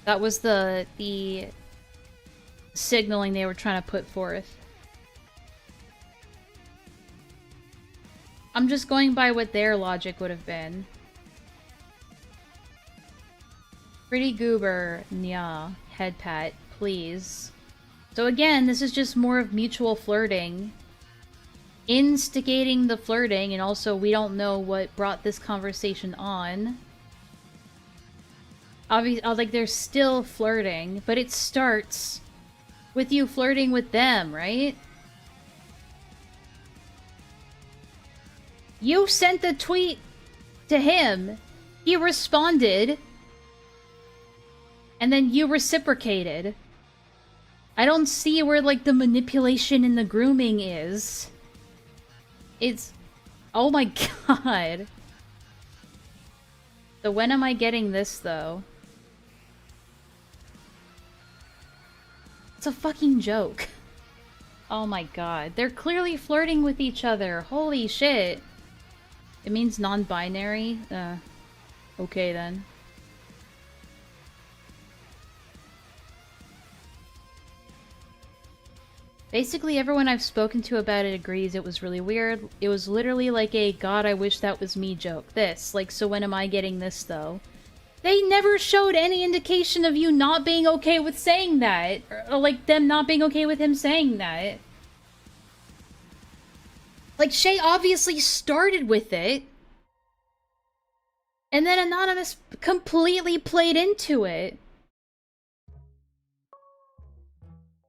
That was the signaling they were trying to put forth. I'm just going by what their logic would have been. Pretty goober, nya, head pat, please. So again, this is just more of mutual flirting. Instigating the flirting, and also we don't know what brought this conversation on. Obviously, like, they're still flirting, but it starts with you flirting with them, right? You sent the tweet to him. He responded. And then you reciprocated. I don't see where, like, the manipulation and the grooming is. It's... Oh my god. So when am I getting this, though? It's a fucking joke. Oh my god. They're clearly flirting with each other. Holy shit. It means non-binary? Okay then. Basically, everyone I've spoken to about it agrees it was really weird. It was literally like a "God, I wish that was me" joke. This. Like, so when am I getting this, though? They never showed any indication of you not being okay with saying that. Or like, them not being okay with him saying that. Like, Shay obviously started with it. And then Anonymous completely played into it.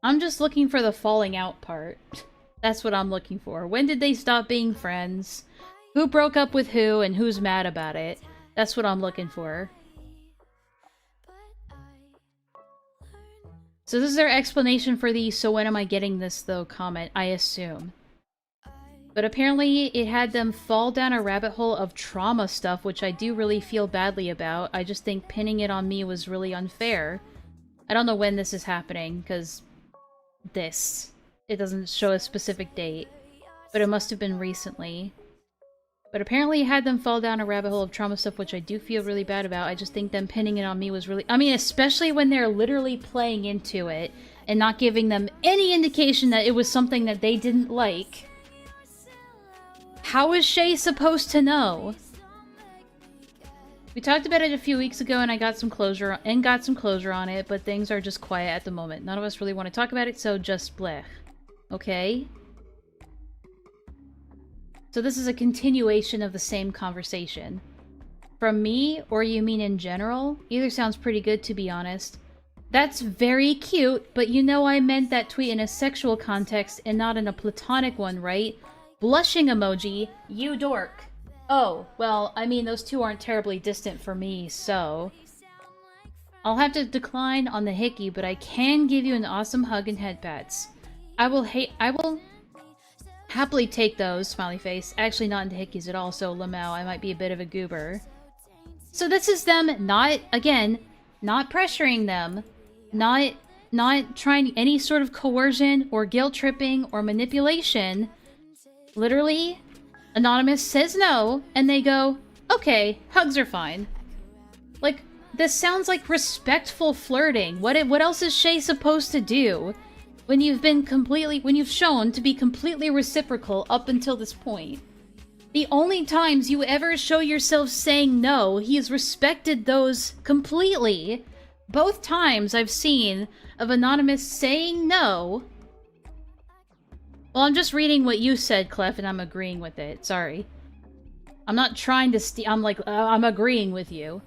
I'm just looking for the falling out part. That's what I'm looking for. When did they stop being friends? Who broke up with who and who's mad about it? That's what I'm looking for. So this is their explanation for the "so when am I getting this though" comment, I assume. But apparently it had them fall down a rabbit hole of trauma stuff, which I do really feel badly about. I just think pinning it on me was really unfair. I don't know when this is happening, because... it doesn't show a specific date, but it must have been recently. But apparently it had them fall down a rabbit hole of trauma stuff, which I do feel really bad about. I just think them pinning it on me was really... I mean, especially when they're literally playing into it and not giving them any indication that it was something that they didn't like. How is Shay supposed to know? We talked about it a few weeks ago and I got some closure on it, but things are just quiet at the moment. None of us really want to talk about it, so just blech. Okay? So this is a continuation of the same conversation. From me, or you mean in general? Either sounds pretty good, to be honest. That's very cute, but you know I meant that tweet in a sexual context and not in a platonic one, right? Blushing emoji, you dork. Oh, well, I mean, those two aren't terribly distant for me, so... I'll have to decline on the hickey, but I can give you an awesome hug and head pats. I will happily take those, smiley face. Actually, not into hickeys at all, so Lamau, I might be a bit of a goober. So this is them not, again, not pressuring them, not trying any sort of coercion or guilt tripping or manipulation. Literally, Anonymous says no, and they go, okay, hugs are fine. Like, this sounds like respectful flirting. What else is Shay supposed to do? when you've shown to be completely reciprocal up until this point. The only times you ever show yourself saying no, he has respected those completely. Both times I've seen of Anonymous saying no. Well, I'm just reading what you said, Clef, and I'm agreeing with it. Sorry. I'm not trying to I'm like, I'm agreeing with you.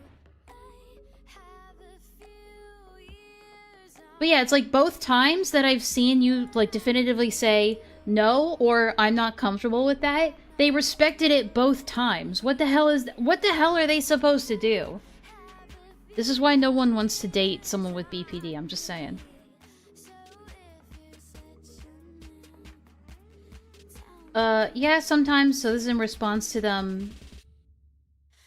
But yeah, it's like both times that I've seen you, like, definitively say no, or I'm not comfortable with that, they respected it both times. What the hell are they supposed to do? This is why no one wants to date someone with BPD, I'm just saying. Yeah, sometimes, so this is in response to them,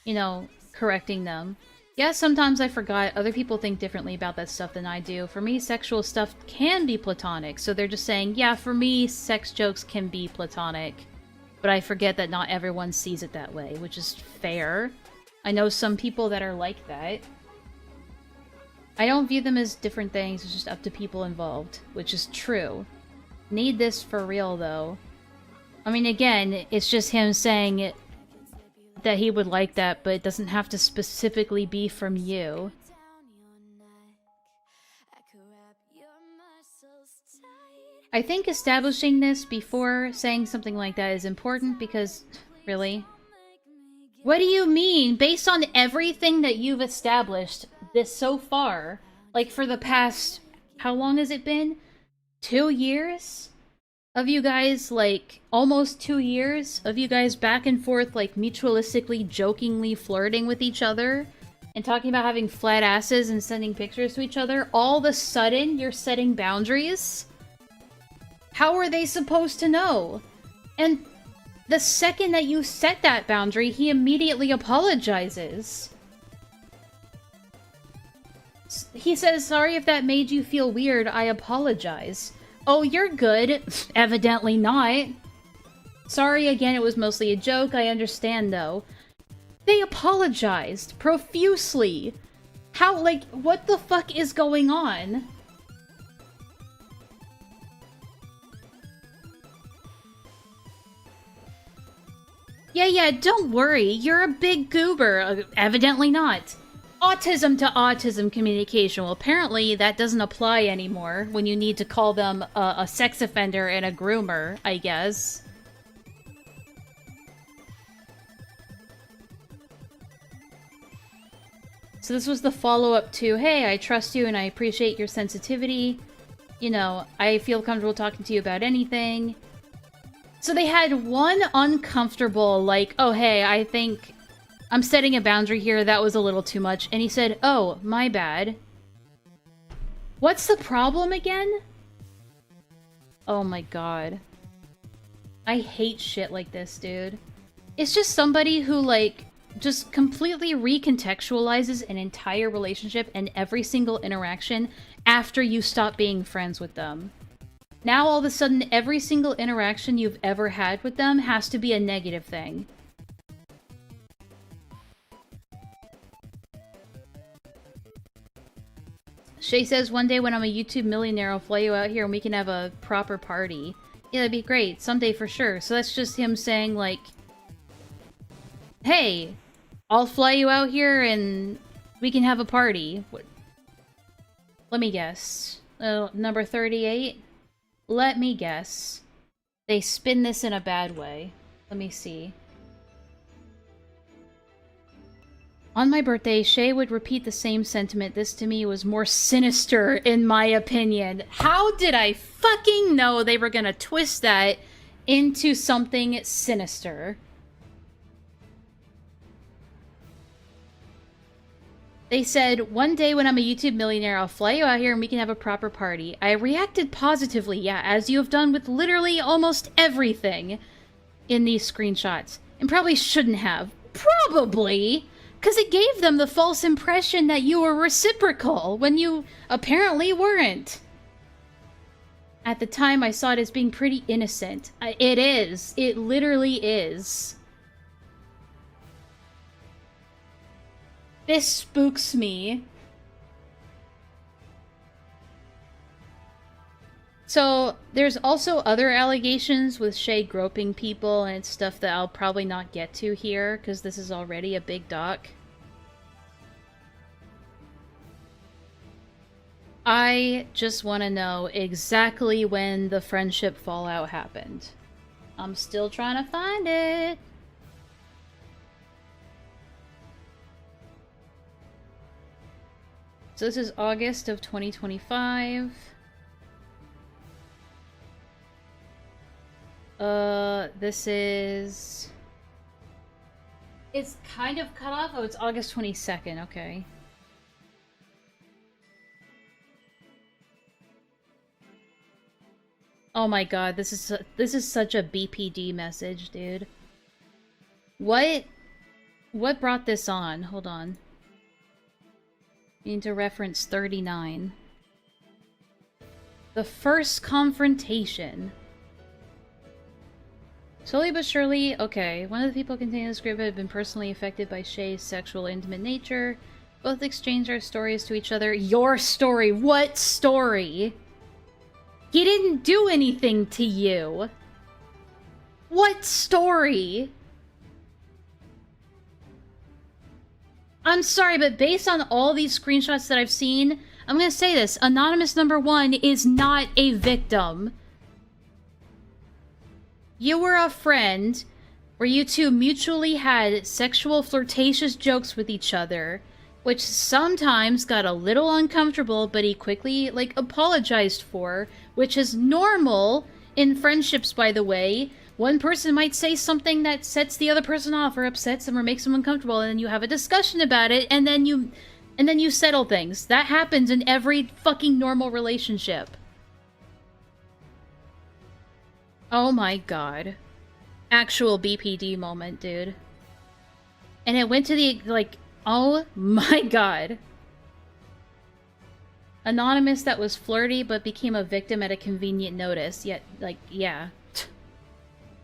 you know, correcting them. Yeah, sometimes I forgot. Other people think differently about that stuff than I do. For me, sexual stuff can be platonic. So they're just saying, yeah, for me, sex jokes can be platonic. But I forget that not everyone sees it that way, which is fair. I know some people that are like that. I don't view them as different things. It's just up to people involved, which is true. Need this for real, though. I mean, again, it's just him saying it, that he would like that, but it doesn't have to specifically be from you. I think establishing this before saying something like that is important because, really? What do you mean? Based on everything that you've established this so far, like for the past, how long has it been? 2 years? Of you guys, like, almost 2 years of you guys back and forth, like, mutualistically, jokingly flirting with each other and talking about having flat asses and sending pictures to each other, all of a sudden you're setting boundaries? How are they supposed to know? And the second that you set that boundary, he immediately apologizes. He says, sorry if that made you feel weird, I apologize. Oh, you're good. Evidently not. Sorry again, it was mostly a joke, I understand though. They apologized profusely. How, like, what the fuck is going on? Yeah, don't worry, you're a big goober. Evidently not. Autism to autism communication. Well, apparently that doesn't apply anymore when you need to call them a sex offender and a groomer, I guess. So this was the follow-up to, hey, I trust you and I appreciate your sensitivity. You know, I feel comfortable talking to you about anything. So they had one uncomfortable, like, oh, hey, I think I'm setting a boundary here, that was a little too much. And he said, oh, my bad. What's the problem again? Oh my god. I hate shit like this, dude. It's just somebody who, like, just completely recontextualizes an entire relationship and every single interaction after you stop being friends with them. Now, all of a sudden, every single interaction you've ever had with them has to be a negative thing. Shay says, one day when I'm a YouTube millionaire, I'll fly you out here and we can have a proper party. Yeah, that'd be great. Someday for sure. So that's just him saying, like, hey, I'll fly you out here and we can have a party. Let me guess. Number 38? Let me guess. They spin this in a bad way. Let me see. On my birthday, Shay would repeat the same sentiment. This to me was more sinister, in my opinion. How did I fucking know they were gonna twist that into something sinister? They said, one day when I'm a YouTube millionaire, I'll fly you out here and we can have a proper party. I reacted positively, yeah, as you have done with literally almost everything in these screenshots. And probably shouldn't have. Probably! Because it gave them the false impression that you were reciprocal, when you apparently weren't. At the time, I saw it as being pretty innocent. It is. It literally is. This spooks me. So, there's also other allegations with Shay groping people, and it's stuff that I'll probably not get to here, because this is already a big doc. I just want to know exactly when the friendship fallout happened. I'm still trying to find it. So this is August of 2025. This is... It's kind of cut off. Oh, it's August 22nd, okay. Oh my god, this is such a BPD message, dude. What brought this on? Hold on. Need to reference 39. The first confrontation. Slowly but surely, okay. One of the people containing the script had been personally affected by Shay's sexual intimate nature. Both exchanged our stories to each other. Your story? What story? He didn't do anything to you. What story? I'm sorry, but based on all these screenshots that I've seen, I'm gonna say this. Anonymous number 1 is not a victim. You were a friend where you two mutually had sexual flirtatious jokes with each other, which sometimes got a little uncomfortable, but he quickly, like, apologized for, which is normal in friendships, by the way. One person might say something that sets the other person off or upsets them or makes them uncomfortable, and then you have a discussion about it, and then you settle things. That happens in every fucking normal relationship. Oh my god. Actual BPD moment, dude. And it went to the, like, oh my god. Anonymous that was flirty but became a victim at a convenient notice. Yet, like, yeah.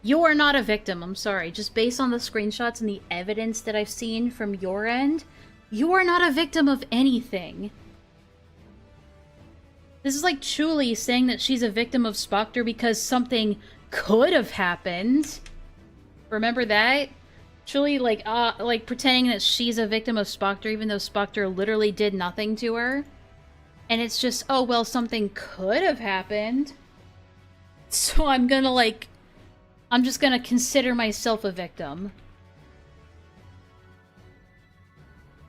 You are not a victim, I'm sorry. Just based on the screenshots and the evidence that I've seen from your end, you are not a victim of anything. This is like Chuli saying that she's a victim of Spoctor because something could have happened. Remember that? Chuli, like pretending that she's a victim of Spoctor even though Spoctor literally did nothing to her. And it's just, oh, well, something could have happened. So I'm just gonna consider myself a victim.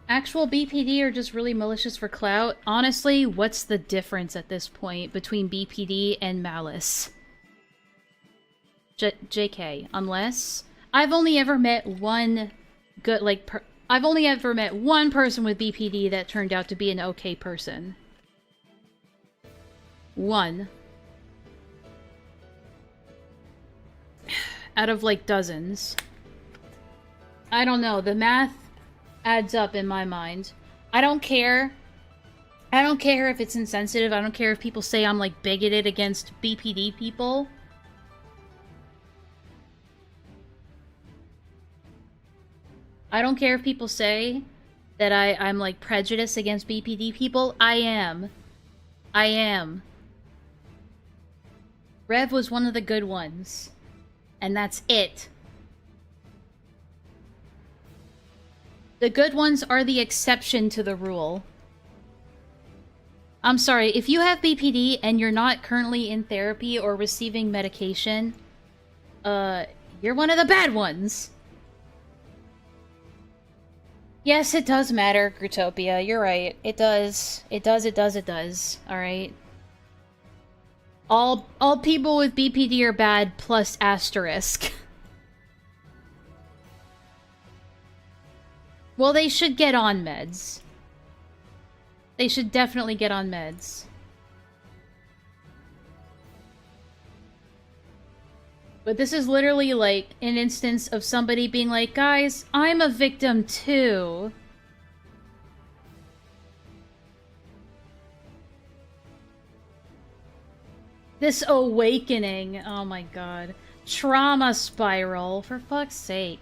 Actual BPD are just really malicious for clout. Honestly, what's the difference at this point between BPD and malice? JK, unless... I've only ever met one good, I've only ever met one person with BPD that turned out to be an okay person. One. Out of, like, dozens. I don't know, the math adds up in my mind. I don't care. I don't care if it's insensitive. I don't care if people say I'm, like, bigoted against BPD people. I don't care if people say that I'm, like, prejudiced against BPD people. I am. I am. Rev was one of the good ones. And that's it. The good ones are the exception to the rule. I'm sorry, if you have BPD and you're not currently in therapy or receiving medication, you're one of the bad ones. Yes, it does matter, Grutopia. You're right. It does. It does. Alright? All people with BPD are bad, plus asterisk. Well, they should get on meds. They should definitely get on meds. But this is literally, like, an instance of somebody being like, guys, I'm a victim too. This awakening, oh my god. Trauma spiral, for fuck's sake.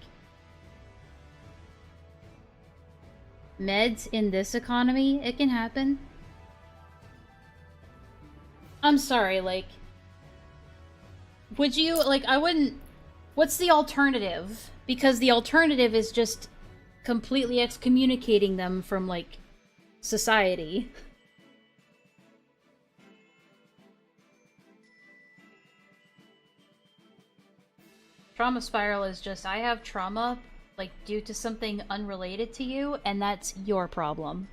Meds in this economy, it can happen. I'm sorry, like, Would you, like, I wouldn't... What's the alternative? Because the alternative is just completely excommunicating them from, like, society. Trauma spiral is just, I have trauma, like, due to something unrelated to you, and that's your problem.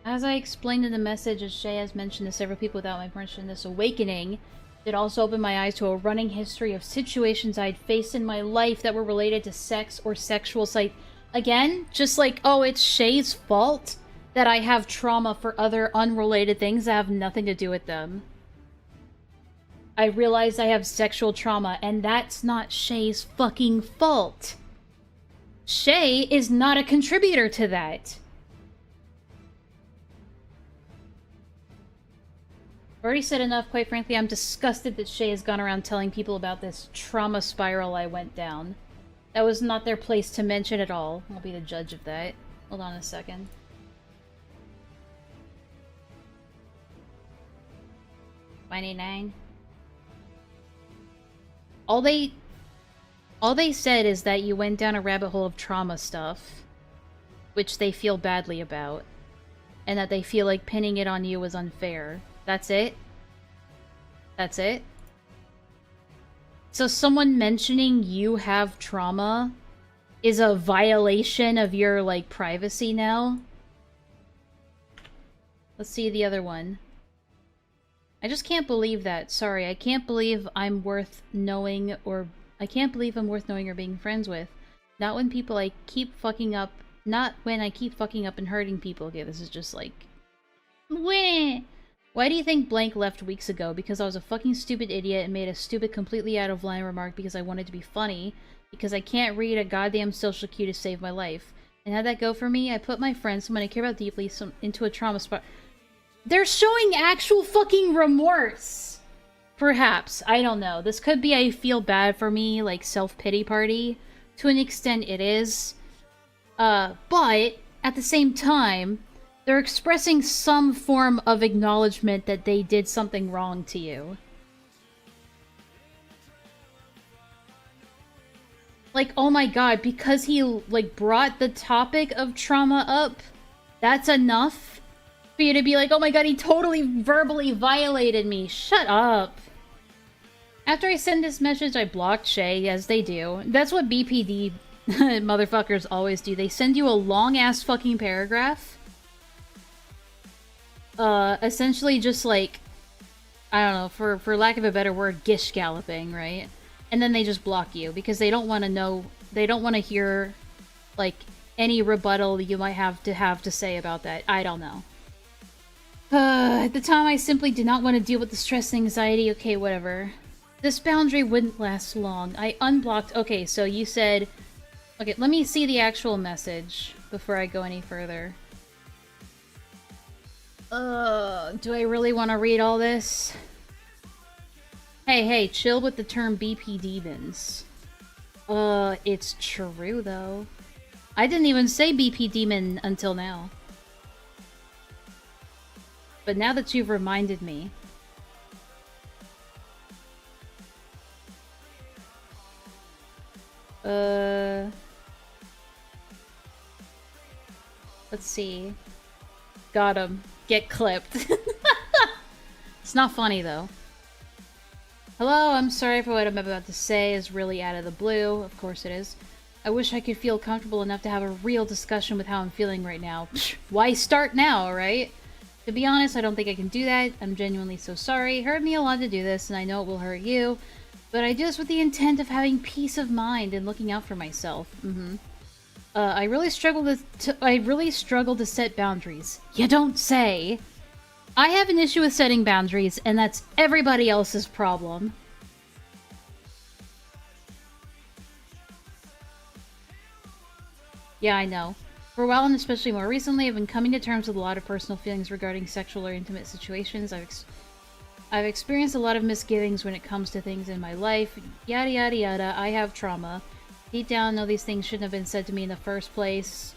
As I explained in the message, as Shay has mentioned to several people without my permission, this awakening did also open my eyes to a running history of situations I'd faced in my life that were related to sex or sexual site. Again, just like, oh, it's Shay's fault that I have trauma for other unrelated things that have nothing to do with them. I realize I have sexual trauma, and that's not Shay's fucking fault. Shay is not a contributor to that. I've already said enough, quite frankly. I'm disgusted that Shay has gone around telling people about this trauma spiral I went down. That was not their place to mention at all. I'll be the judge of that. Hold on a second. $29. All they said is that you went down a rabbit hole of trauma stuff, which they feel badly about, and that they feel like pinning it on you was unfair. That's it? That's it? So someone mentioning you have trauma is a violation of your, like, privacy now? Let's see the other one. I just can't believe that. Sorry, I can't believe I'm worth knowing or... I can't believe I'm worth knowing or being friends with. Not when people I keep fucking up... Not when I keep fucking up and hurting people. Okay, this is just like... Wah! Why do you think blank left weeks ago? Because I was a fucking stupid idiot and made a stupid, completely out of line remark because I wanted to be funny. Because I can't read a goddamn social cue to save my life. And how'd that go for me? I put my friend, someone I care about deeply, into a trauma spot. They're showing actual fucking remorse! Perhaps. I don't know. This could be a feel bad for me, like, self-pity party. To an extent, it is. But, at the same time, they're expressing some form of acknowledgement that they did something wrong to you. Like, oh my god, because he, like, brought the topic of trauma up, that's enough for you to be like, oh my god, he totally verbally violated me. Shut up. After I send this message, I blocked Shay, as they do. That's what BPD motherfuckers always do. They send you a long-ass fucking paragraph. Essentially just like, I don't know, for lack of a better word, gish galloping, right? And then they just block you, because they don't want to know, they don't want to hear, like, any rebuttal you might have to say about that. I don't know. At the time, I simply did not want to deal with the stress and anxiety. Okay, whatever. This boundary wouldn't last long. I unblocked... Okay, so you said... Okay, let me see the actual message before I go any further. Do I really want to read all this? Hey, chill with the term BP demons. It's true, though. I didn't even say BP demon until now. But now that you've reminded me... Let's see. Got him. Get clipped. It's not funny, though. Hello, I'm sorry for what I'm about to say is really out of the blue. Of course it is. I wish I could feel comfortable enough to have a real discussion with how I'm feeling right now. Why start now, right? To be honest, I don't think I can do that. I'm genuinely so sorry. It hurt me a lot to do this, and I know it will hurt you. But I do this with the intent of having peace of mind and looking out for myself. I really struggle to set boundaries. You don't say. I have an issue with setting boundaries, and that's everybody else's problem. Yeah, I know. For a while, and especially more recently, I've been coming to terms with a lot of personal feelings regarding sexual or intimate situations. I've experienced a lot of misgivings when it comes to things in my life. Yada yada yada. I have trauma. Deep down, I know these things shouldn't have been said to me in the first place.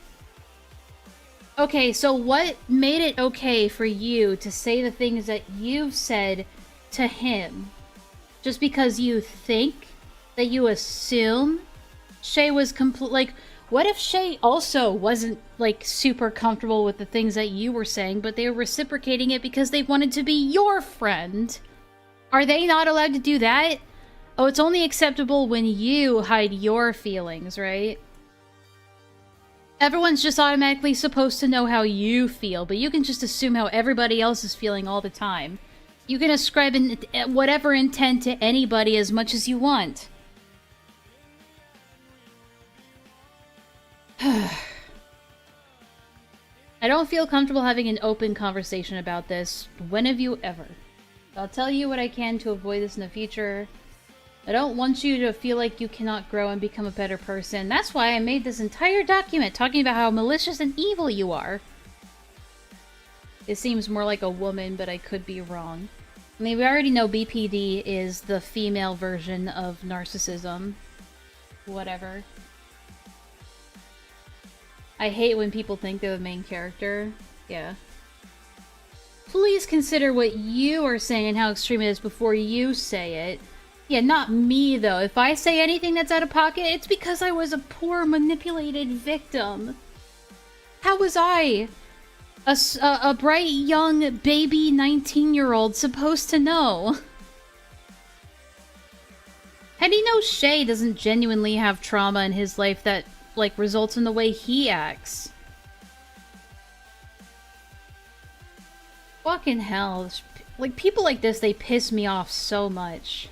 Okay, so what made it okay for you to say the things that you've said to him? Just because you think that you assume Shay was like, what if Shay also wasn't, like, super comfortable with the things that you were saying, but they were reciprocating it because they wanted to be your friend? Are they not allowed to do that? Oh, it's only acceptable when you hide your feelings, right? Everyone's just automatically supposed to know how you feel, but you can just assume how everybody else is feeling all the time. You can ascribe whatever intent to anybody as much as you want. I don't feel comfortable having an open conversation about this. When have you ever? I'll tell you what I can to avoid this in the future. I don't want you to feel like you cannot grow and become a better person. That's why I made this entire document talking about how malicious and evil you are. It seems more like a woman, but I could be wrong. I mean, we already know BPD is the female version of narcissism. Whatever. I hate when people think they're the main character. Yeah. Please consider what you are saying and how extreme it is before you say it. Yeah, not me, though. If I say anything that's out of pocket, it's because I was a poor, manipulated victim. How was I, a bright, young, baby 19-year-old, supposed to know? How do you know Shay doesn't genuinely have trauma in his life that, like, results in the way he acts? Fucking hell. Like, people like this, they piss me off so much.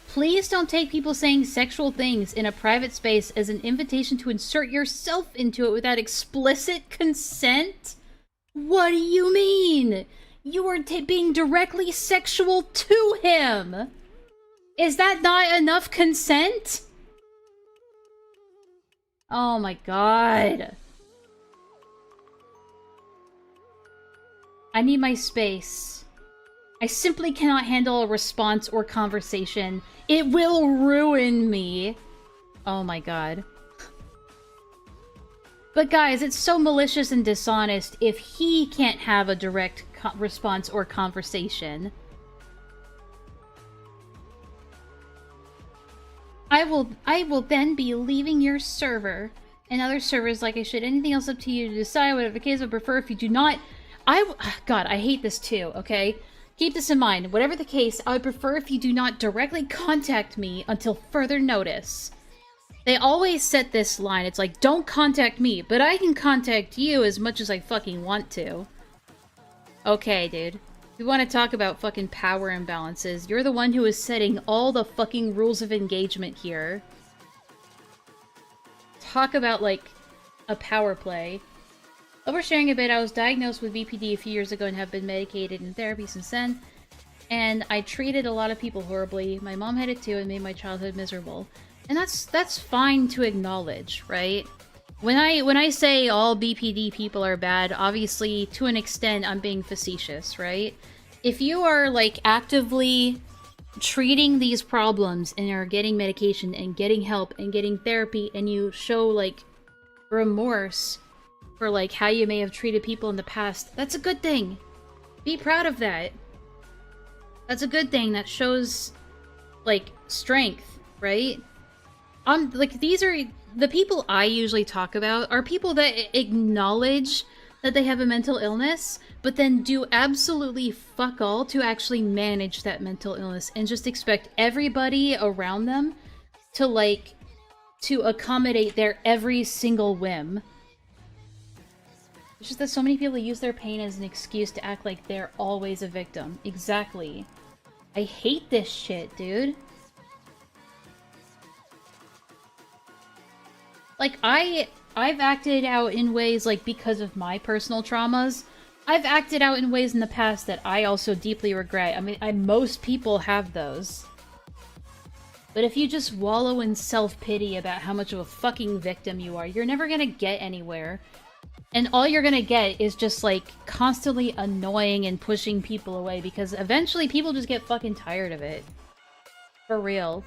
Please don't take people saying sexual things in a private space as an invitation to insert yourself into it without explicit consent. What do you mean? You are being directly sexual to him. Is that not enough consent? Oh my god. I need my space. I simply cannot handle a response or conversation. It will ruin me. Oh my god. But guys, it's so malicious and dishonest if he can't have a direct response or conversation. I will then be leaving your server and other servers like I should. Anything else up to you to decide. Whatever the case, I prefer if you do not. God, I hate this too, okay? Keep this in mind. Whatever the case, I would prefer if you do not directly contact me until further notice. They always set this line. It's like, don't contact me, but I can contact you as much as I fucking want to. Okay, dude. If we want to talk about fucking power imbalances, you're the one who is setting all the fucking rules of engagement here. Talk about, like, a power play. Oversharing a bit, I was diagnosed with BPD a few years ago and have been medicated in therapy since then. And I treated a lot of people horribly. My mom had it too and made my childhood miserable. And that's fine to acknowledge, right? When I say all BPD people are bad, obviously, to an extent, I'm being facetious, right? If you are, like, actively treating these problems and are getting medication and getting help and getting therapy and you show, like, remorse for, like, how you may have treated people in the past, that's a good thing. Be proud of that. That's a good thing. That shows, like, strength, right? Like, these are... The people I usually talk about are people that acknowledge that they have a mental illness, but then do absolutely fuck all to actually manage that mental illness and just expect everybody around them to, like, to accommodate their every single whim. It's just that so many people use their pain as an excuse to act like they're always a victim. Exactly. I hate this shit, dude. Like, I've acted out in ways, like, because of my personal traumas. I've acted out in ways in the past that I also deeply regret. I mean, most people have those. But if you just wallow in self-pity about how much of a fucking victim you are, you're never gonna get anywhere. And all you're gonna get is just, like, constantly annoying and pushing people away, because eventually people just get fucking tired of it. For real.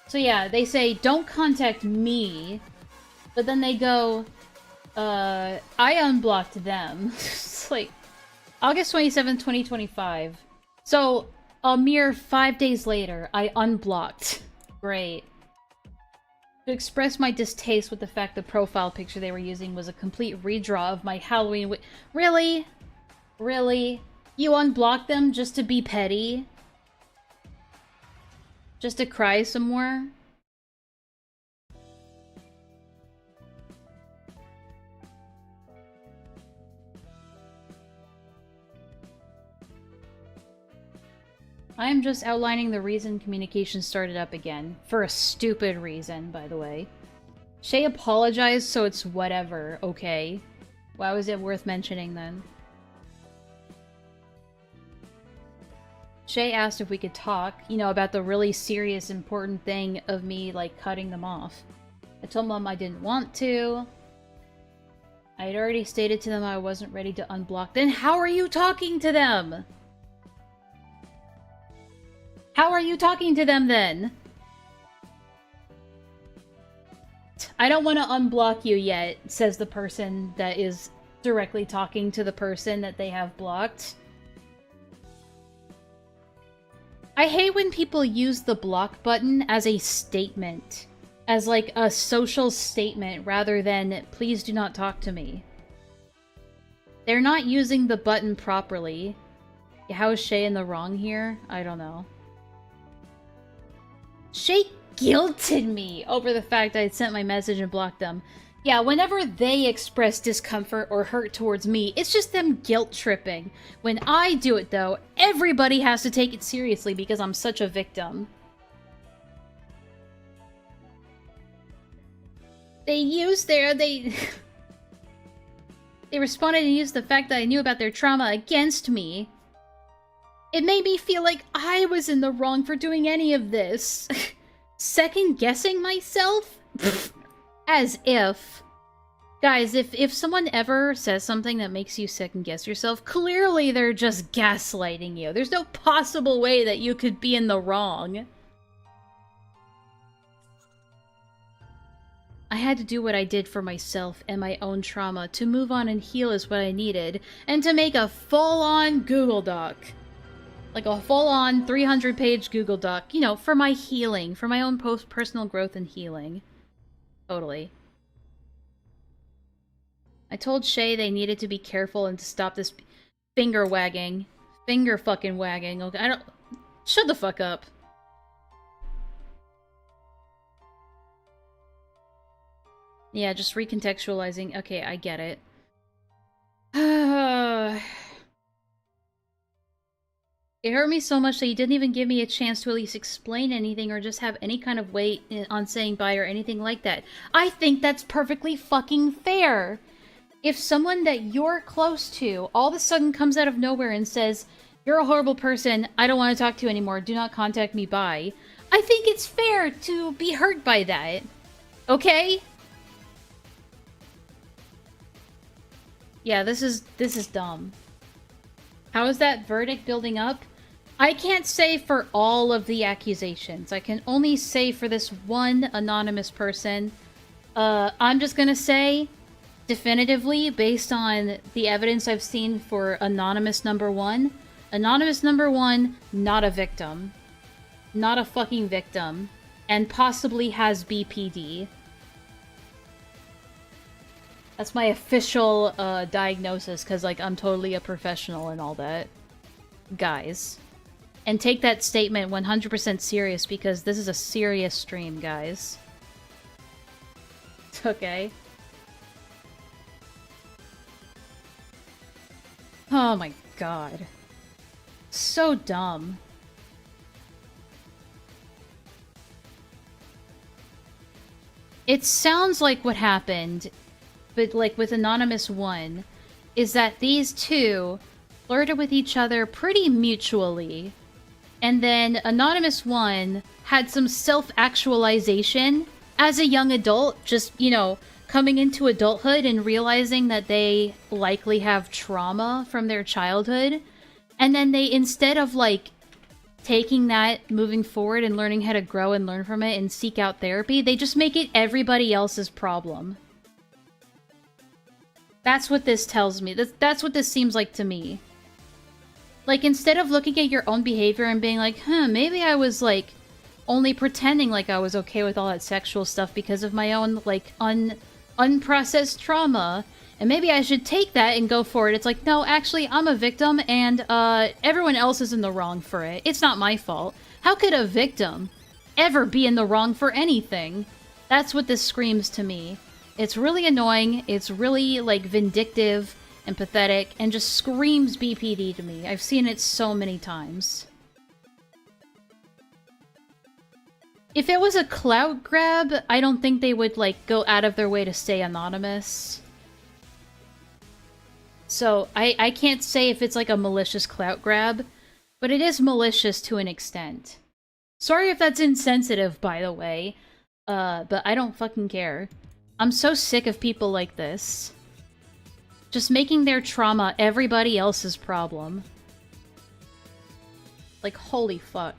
So yeah, they say, don't contact me, but then they go, I unblocked them. It's like, August 27th, 2025. So, a mere 5 days later, I unblocked. Great. To express my distaste with the fact the profile picture they were using was a complete redraw of my Halloween Really? Really? You unblocked them just to be petty? Just to cry some more? I am just outlining the reason communication started up again. For a stupid reason, by the way. Shay apologized, so it's whatever, okay? Why was it worth mentioning then? Shay asked if we could talk, you know, about the really serious, important thing of me, like, cutting them off. I told Mom I didn't want to. I had already stated to them I wasn't ready to unblock. Then how are you talking to them? How are you talking to them, then? I don't want to unblock you yet, says the person that is directly talking to the person that they have blocked. I hate when people use the block button as a statement. As, like, a social statement rather than, please do not talk to me. They're not using the button properly. How is Shay in the wrong here? I don't know. Shay guilted me over the fact I had sent my message and blocked them. Yeah, whenever they express discomfort or hurt towards me, it's just them guilt-tripping. When I do it, though, everybody has to take it seriously because I'm such a victim. They responded and used the fact that I knew about their trauma against me. It made me feel like I was in the wrong for doing any of this. Second-guessing myself? As if. Guys, if someone ever says something that makes you second-guess yourself, clearly they're just gaslighting you. There's no possible way that you could be in the wrong. I had to do what I did for myself and my own trauma. To move on and heal is what I needed. And to make a full-on Google Doc. Like a full-on 300-page Google Doc. You know, for my healing. For my own personal growth and healing. Totally. I told Shay they needed to be careful and to stop this finger wagging. Finger fucking wagging. Okay, I don't... Shut the fuck up. Yeah, just recontextualizing. Okay, I get it. It hurt me so much that you didn't even give me a chance to at least explain anything or just have any kind of weight on saying bye or anything like that. I think that's perfectly fucking fair. If someone that you're close to all of a sudden comes out of nowhere and says, you're a horrible person, I don't want to talk to you anymore, do not contact me, bye. I think it's fair to be hurt by that. Okay? Yeah, this is dumb. How is that verdict building up? I can't say for all of the accusations. I can only say for this one anonymous person. I'm just gonna say, definitively, based on the evidence I've seen for Anonymous number 1, Anonymous number 1, not a victim. Not a fucking victim. And possibly has BPD. That's my official diagnosis, because, like, I'm totally a professional and all that. Guys. And take that statement 100% serious, because this is a serious stream, guys. Okay. Oh my god. So dumb. It sounds like what happened, but like with Anonymous 1, is that these two flirted with each other pretty mutually, and then Anonymous 1 had some self-actualization as a young adult, just, you know, coming into adulthood and realizing that they likely have trauma from their childhood, And then they, instead of, like, taking that, moving forward, and learning how to grow and learn from it and seek out therapy, they just make it everybody else's problem. That's what this tells me. That's what this seems like to me. Like, instead of looking at your own behavior and being like, maybe I was, like, only pretending like I was okay with all that sexual stuff because of my own, like, unprocessed trauma, and maybe I should take that and go for it. It's like, no, actually, I'm a victim, and, everyone else is in the wrong for it. It's not my fault. How could a victim ever be in the wrong for anything? That's what this screams to me. It's really annoying, it's really, like, vindictive and pathetic, and just screams BPD to me. I've seen it so many times. If it was a clout grab, I don't think they would, like, go out of their way to stay anonymous. So, I can't say if it's, like, a malicious clout grab, but it is malicious to an extent. Sorry if that's insensitive, by the way, but I don't fucking care. I'm so sick of people like this. Just making their trauma everybody else's problem. Like, holy fuck.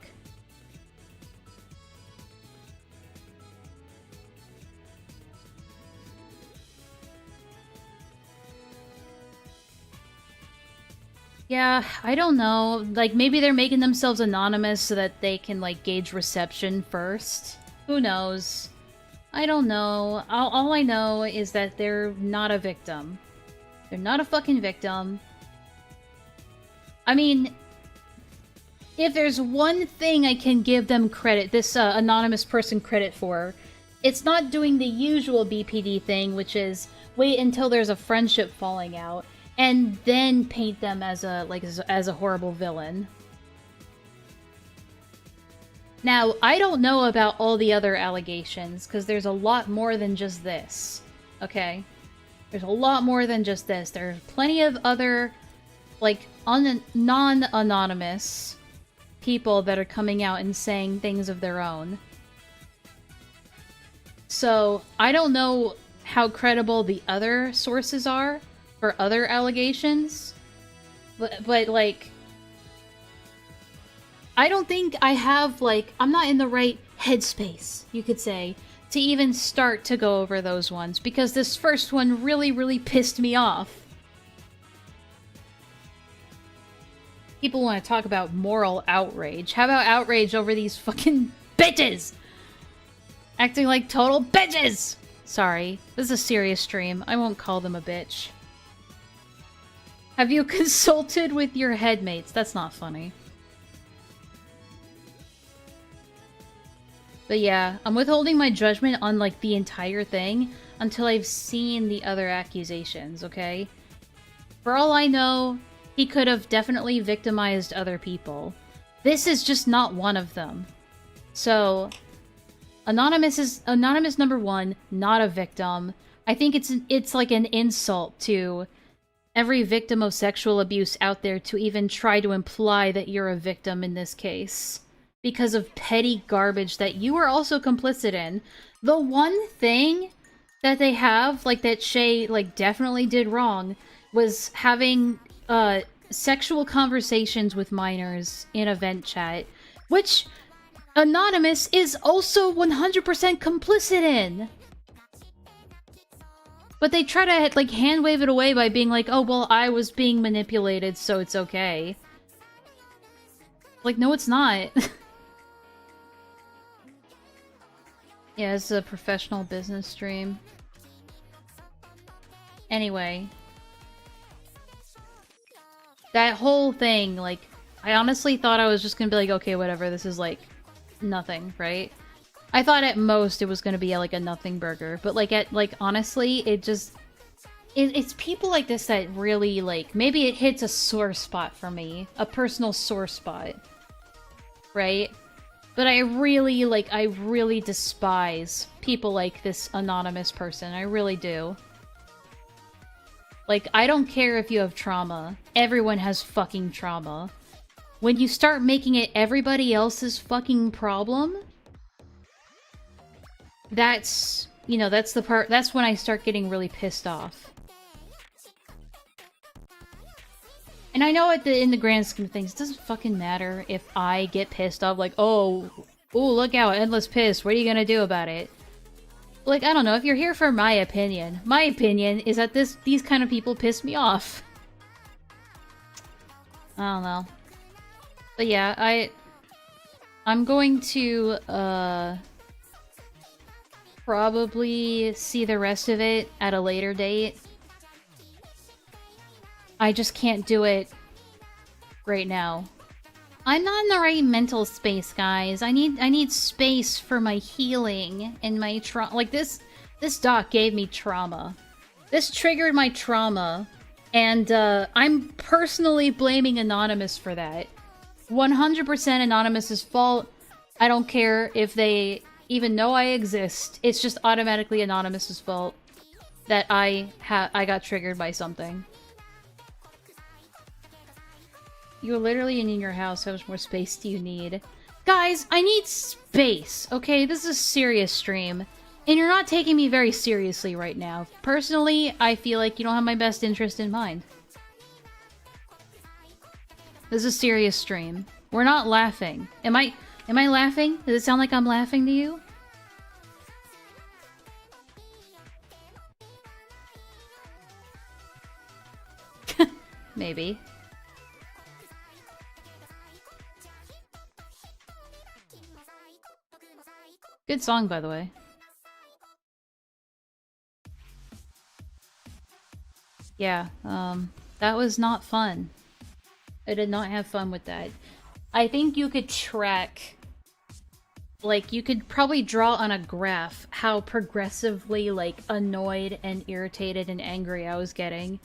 Yeah, I don't know. Like, maybe they're making themselves anonymous so that they can, like, gauge reception first. Who knows? I don't know. All I know is that they're not a victim. They're not a fucking victim. I mean, if there's one thing I can give them credit, this anonymous person credit for, it's not doing the usual BPD thing, which is wait until there's a friendship falling out, and then paint them as a, like, as a horrible villain. Now, I don't know about all the other allegations, because there's a lot more than just this, okay? There's a lot more than just this. There's plenty of other, like, non-anonymous people that are coming out and saying things of their own. So, I don't know how credible the other sources are for other allegations, but like, I don't think I have, like, I'm not in the right headspace, you could say, to even start to go over those ones, because this first one really, really pissed me off. People want to talk about moral outrage. How about outrage over these fucking bitches? Acting like total bitches! Sorry, this is a serious stream. I won't call them a bitch. Have you consulted with your headmates? That's not funny. But yeah, I'm withholding my judgment on, like, the entire thing until I've seen the other accusations, okay? For all I know, he could have definitely victimized other people. This is just not one of them. So, Anonymous number one, not a victim. I think it's like an insult to every victim of sexual abuse out there to even try to imply that you're a victim in this case, because of petty garbage that you are also complicit in. The one thing that they have, like, that Shay, like, definitely did wrong was having sexual conversations with minors in a vent chat, which Anonymous is also 100% complicit in. But they try to, like, hand wave it away by being like, oh, well, I was being manipulated, so it's okay. Like, no, it's not. Yeah, it's a professional business stream. Anyway. That whole thing, like, I honestly thought I was just gonna be like, okay, whatever, this is, like, nothing, right? I thought at most it was gonna be, like, a nothing burger, but, like, honestly, it just... It's people like this that really, like, maybe it hits a sore spot for me. A personal sore spot. Right? But I really despise people like this anonymous person. I really do. Like, I don't care if you have trauma. Everyone has fucking trauma. When you start making it everybody else's fucking problem, that's, you know, that's the part, that's when I start getting really pissed off. And I know in the grand scheme of things, it doesn't fucking matter if I get pissed off, like, oh, look out, Endless pissed, what are you gonna do about it? Like, I don't know, if you're here for my opinion is that these kind of people piss me off. I don't know. But yeah, I'm going to, probably see the rest of it at a later date. I just can't do it right now. I'm not in the right mental space, guys. I need space for my healing and my trauma. Like, this doc gave me trauma. This triggered my trauma, and I'm personally blaming Anonymous for that. 100% Anonymous's fault. I don't care if they even know I exist. It's just automatically Anonymous's fault that I got triggered by something. You're literally in your house. How much more space do you need? Guys, I need space, okay? This is a serious stream. And you're not taking me very seriously right now. Personally, I feel like you don't have my best interest in mind. This is a serious stream. We're not laughing. Am I laughing? Does it sound like I'm laughing to you? Maybe. Good song, by the way. Yeah, that was not fun. I did not have fun with that. I think you could track... Like, you could probably draw on a graph how progressively, like, annoyed and irritated and angry I was getting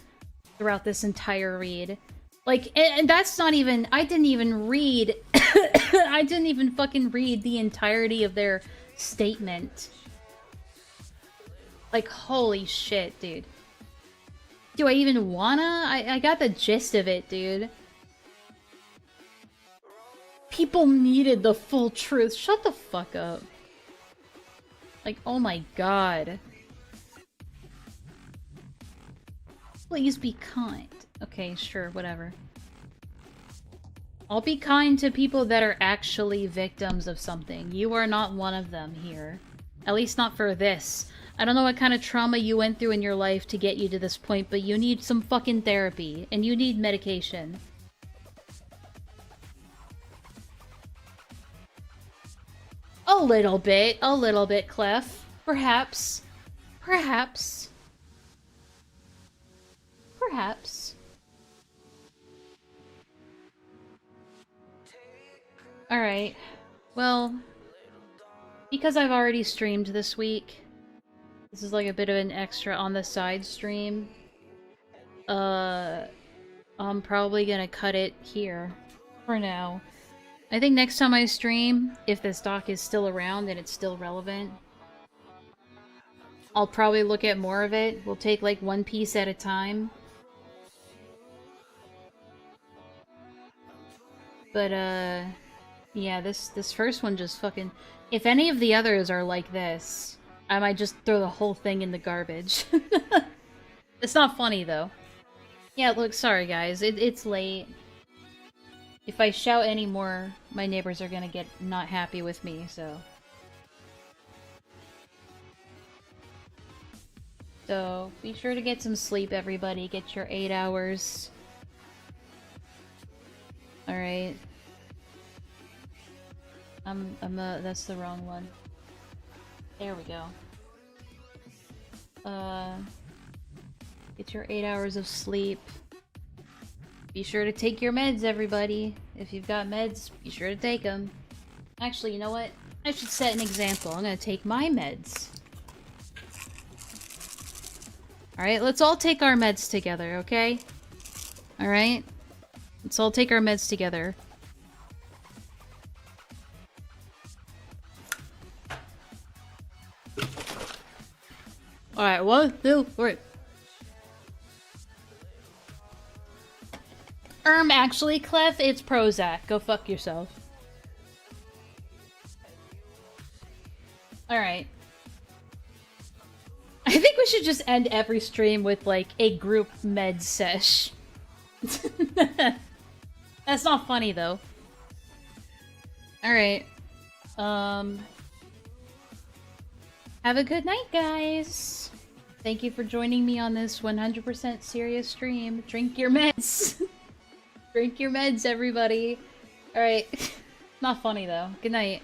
throughout this entire read. Like, and that's not even... I didn't even read... I didn't even fucking read the entirety of their statement. Like, holy shit, dude. Do I even wanna? I got the gist of it, dude. People needed the full truth. Shut the fuck up. Like, oh my god. Please be kind. Okay, sure, whatever. I'll be kind to people that are actually victims of something. You are not one of them here. At least not for this. I don't know what kind of trauma you went through in your life to get you to this point, but you need some fucking therapy. And you need medication. A little bit, Clef. Perhaps. Perhaps. Perhaps. Alright. Well, because I've already streamed this week, this is like a bit of an extra on the side stream. I'm probably gonna cut it here for now. I think next time I stream, if this doc is still around and it's still relevant, I'll probably look at more of it. We'll take like one piece at a time. But yeah, this first one just fucking... If any of the others are like this, I might just throw the whole thing in the garbage. It's not funny, though. Yeah, look, sorry guys, it's late. If I shout anymore, my neighbors are gonna get not happy with me, so... So, be sure to get some sleep, everybody. Get your 8 hours. Alright. That's the wrong one. There we go. Get your 8 hours of sleep. Be sure to take your meds, everybody. If you've got meds, be sure to take them. Actually, you know what? I should set an example. I'm gonna take my meds. Alright, let's all take our meds together, okay? Alright? Let's all take our meds together. Alright, 1, 2, 3. Actually, Clef, it's Prozac. Go fuck yourself. Alright. I think we should just end every stream with, like, a group med sesh. That's not funny, though. Alright. Have a good night, guys! Thank you for joining me on this 100% serious stream. Drink your meds! Drink your meds, everybody! Alright. Not funny, though. Good night.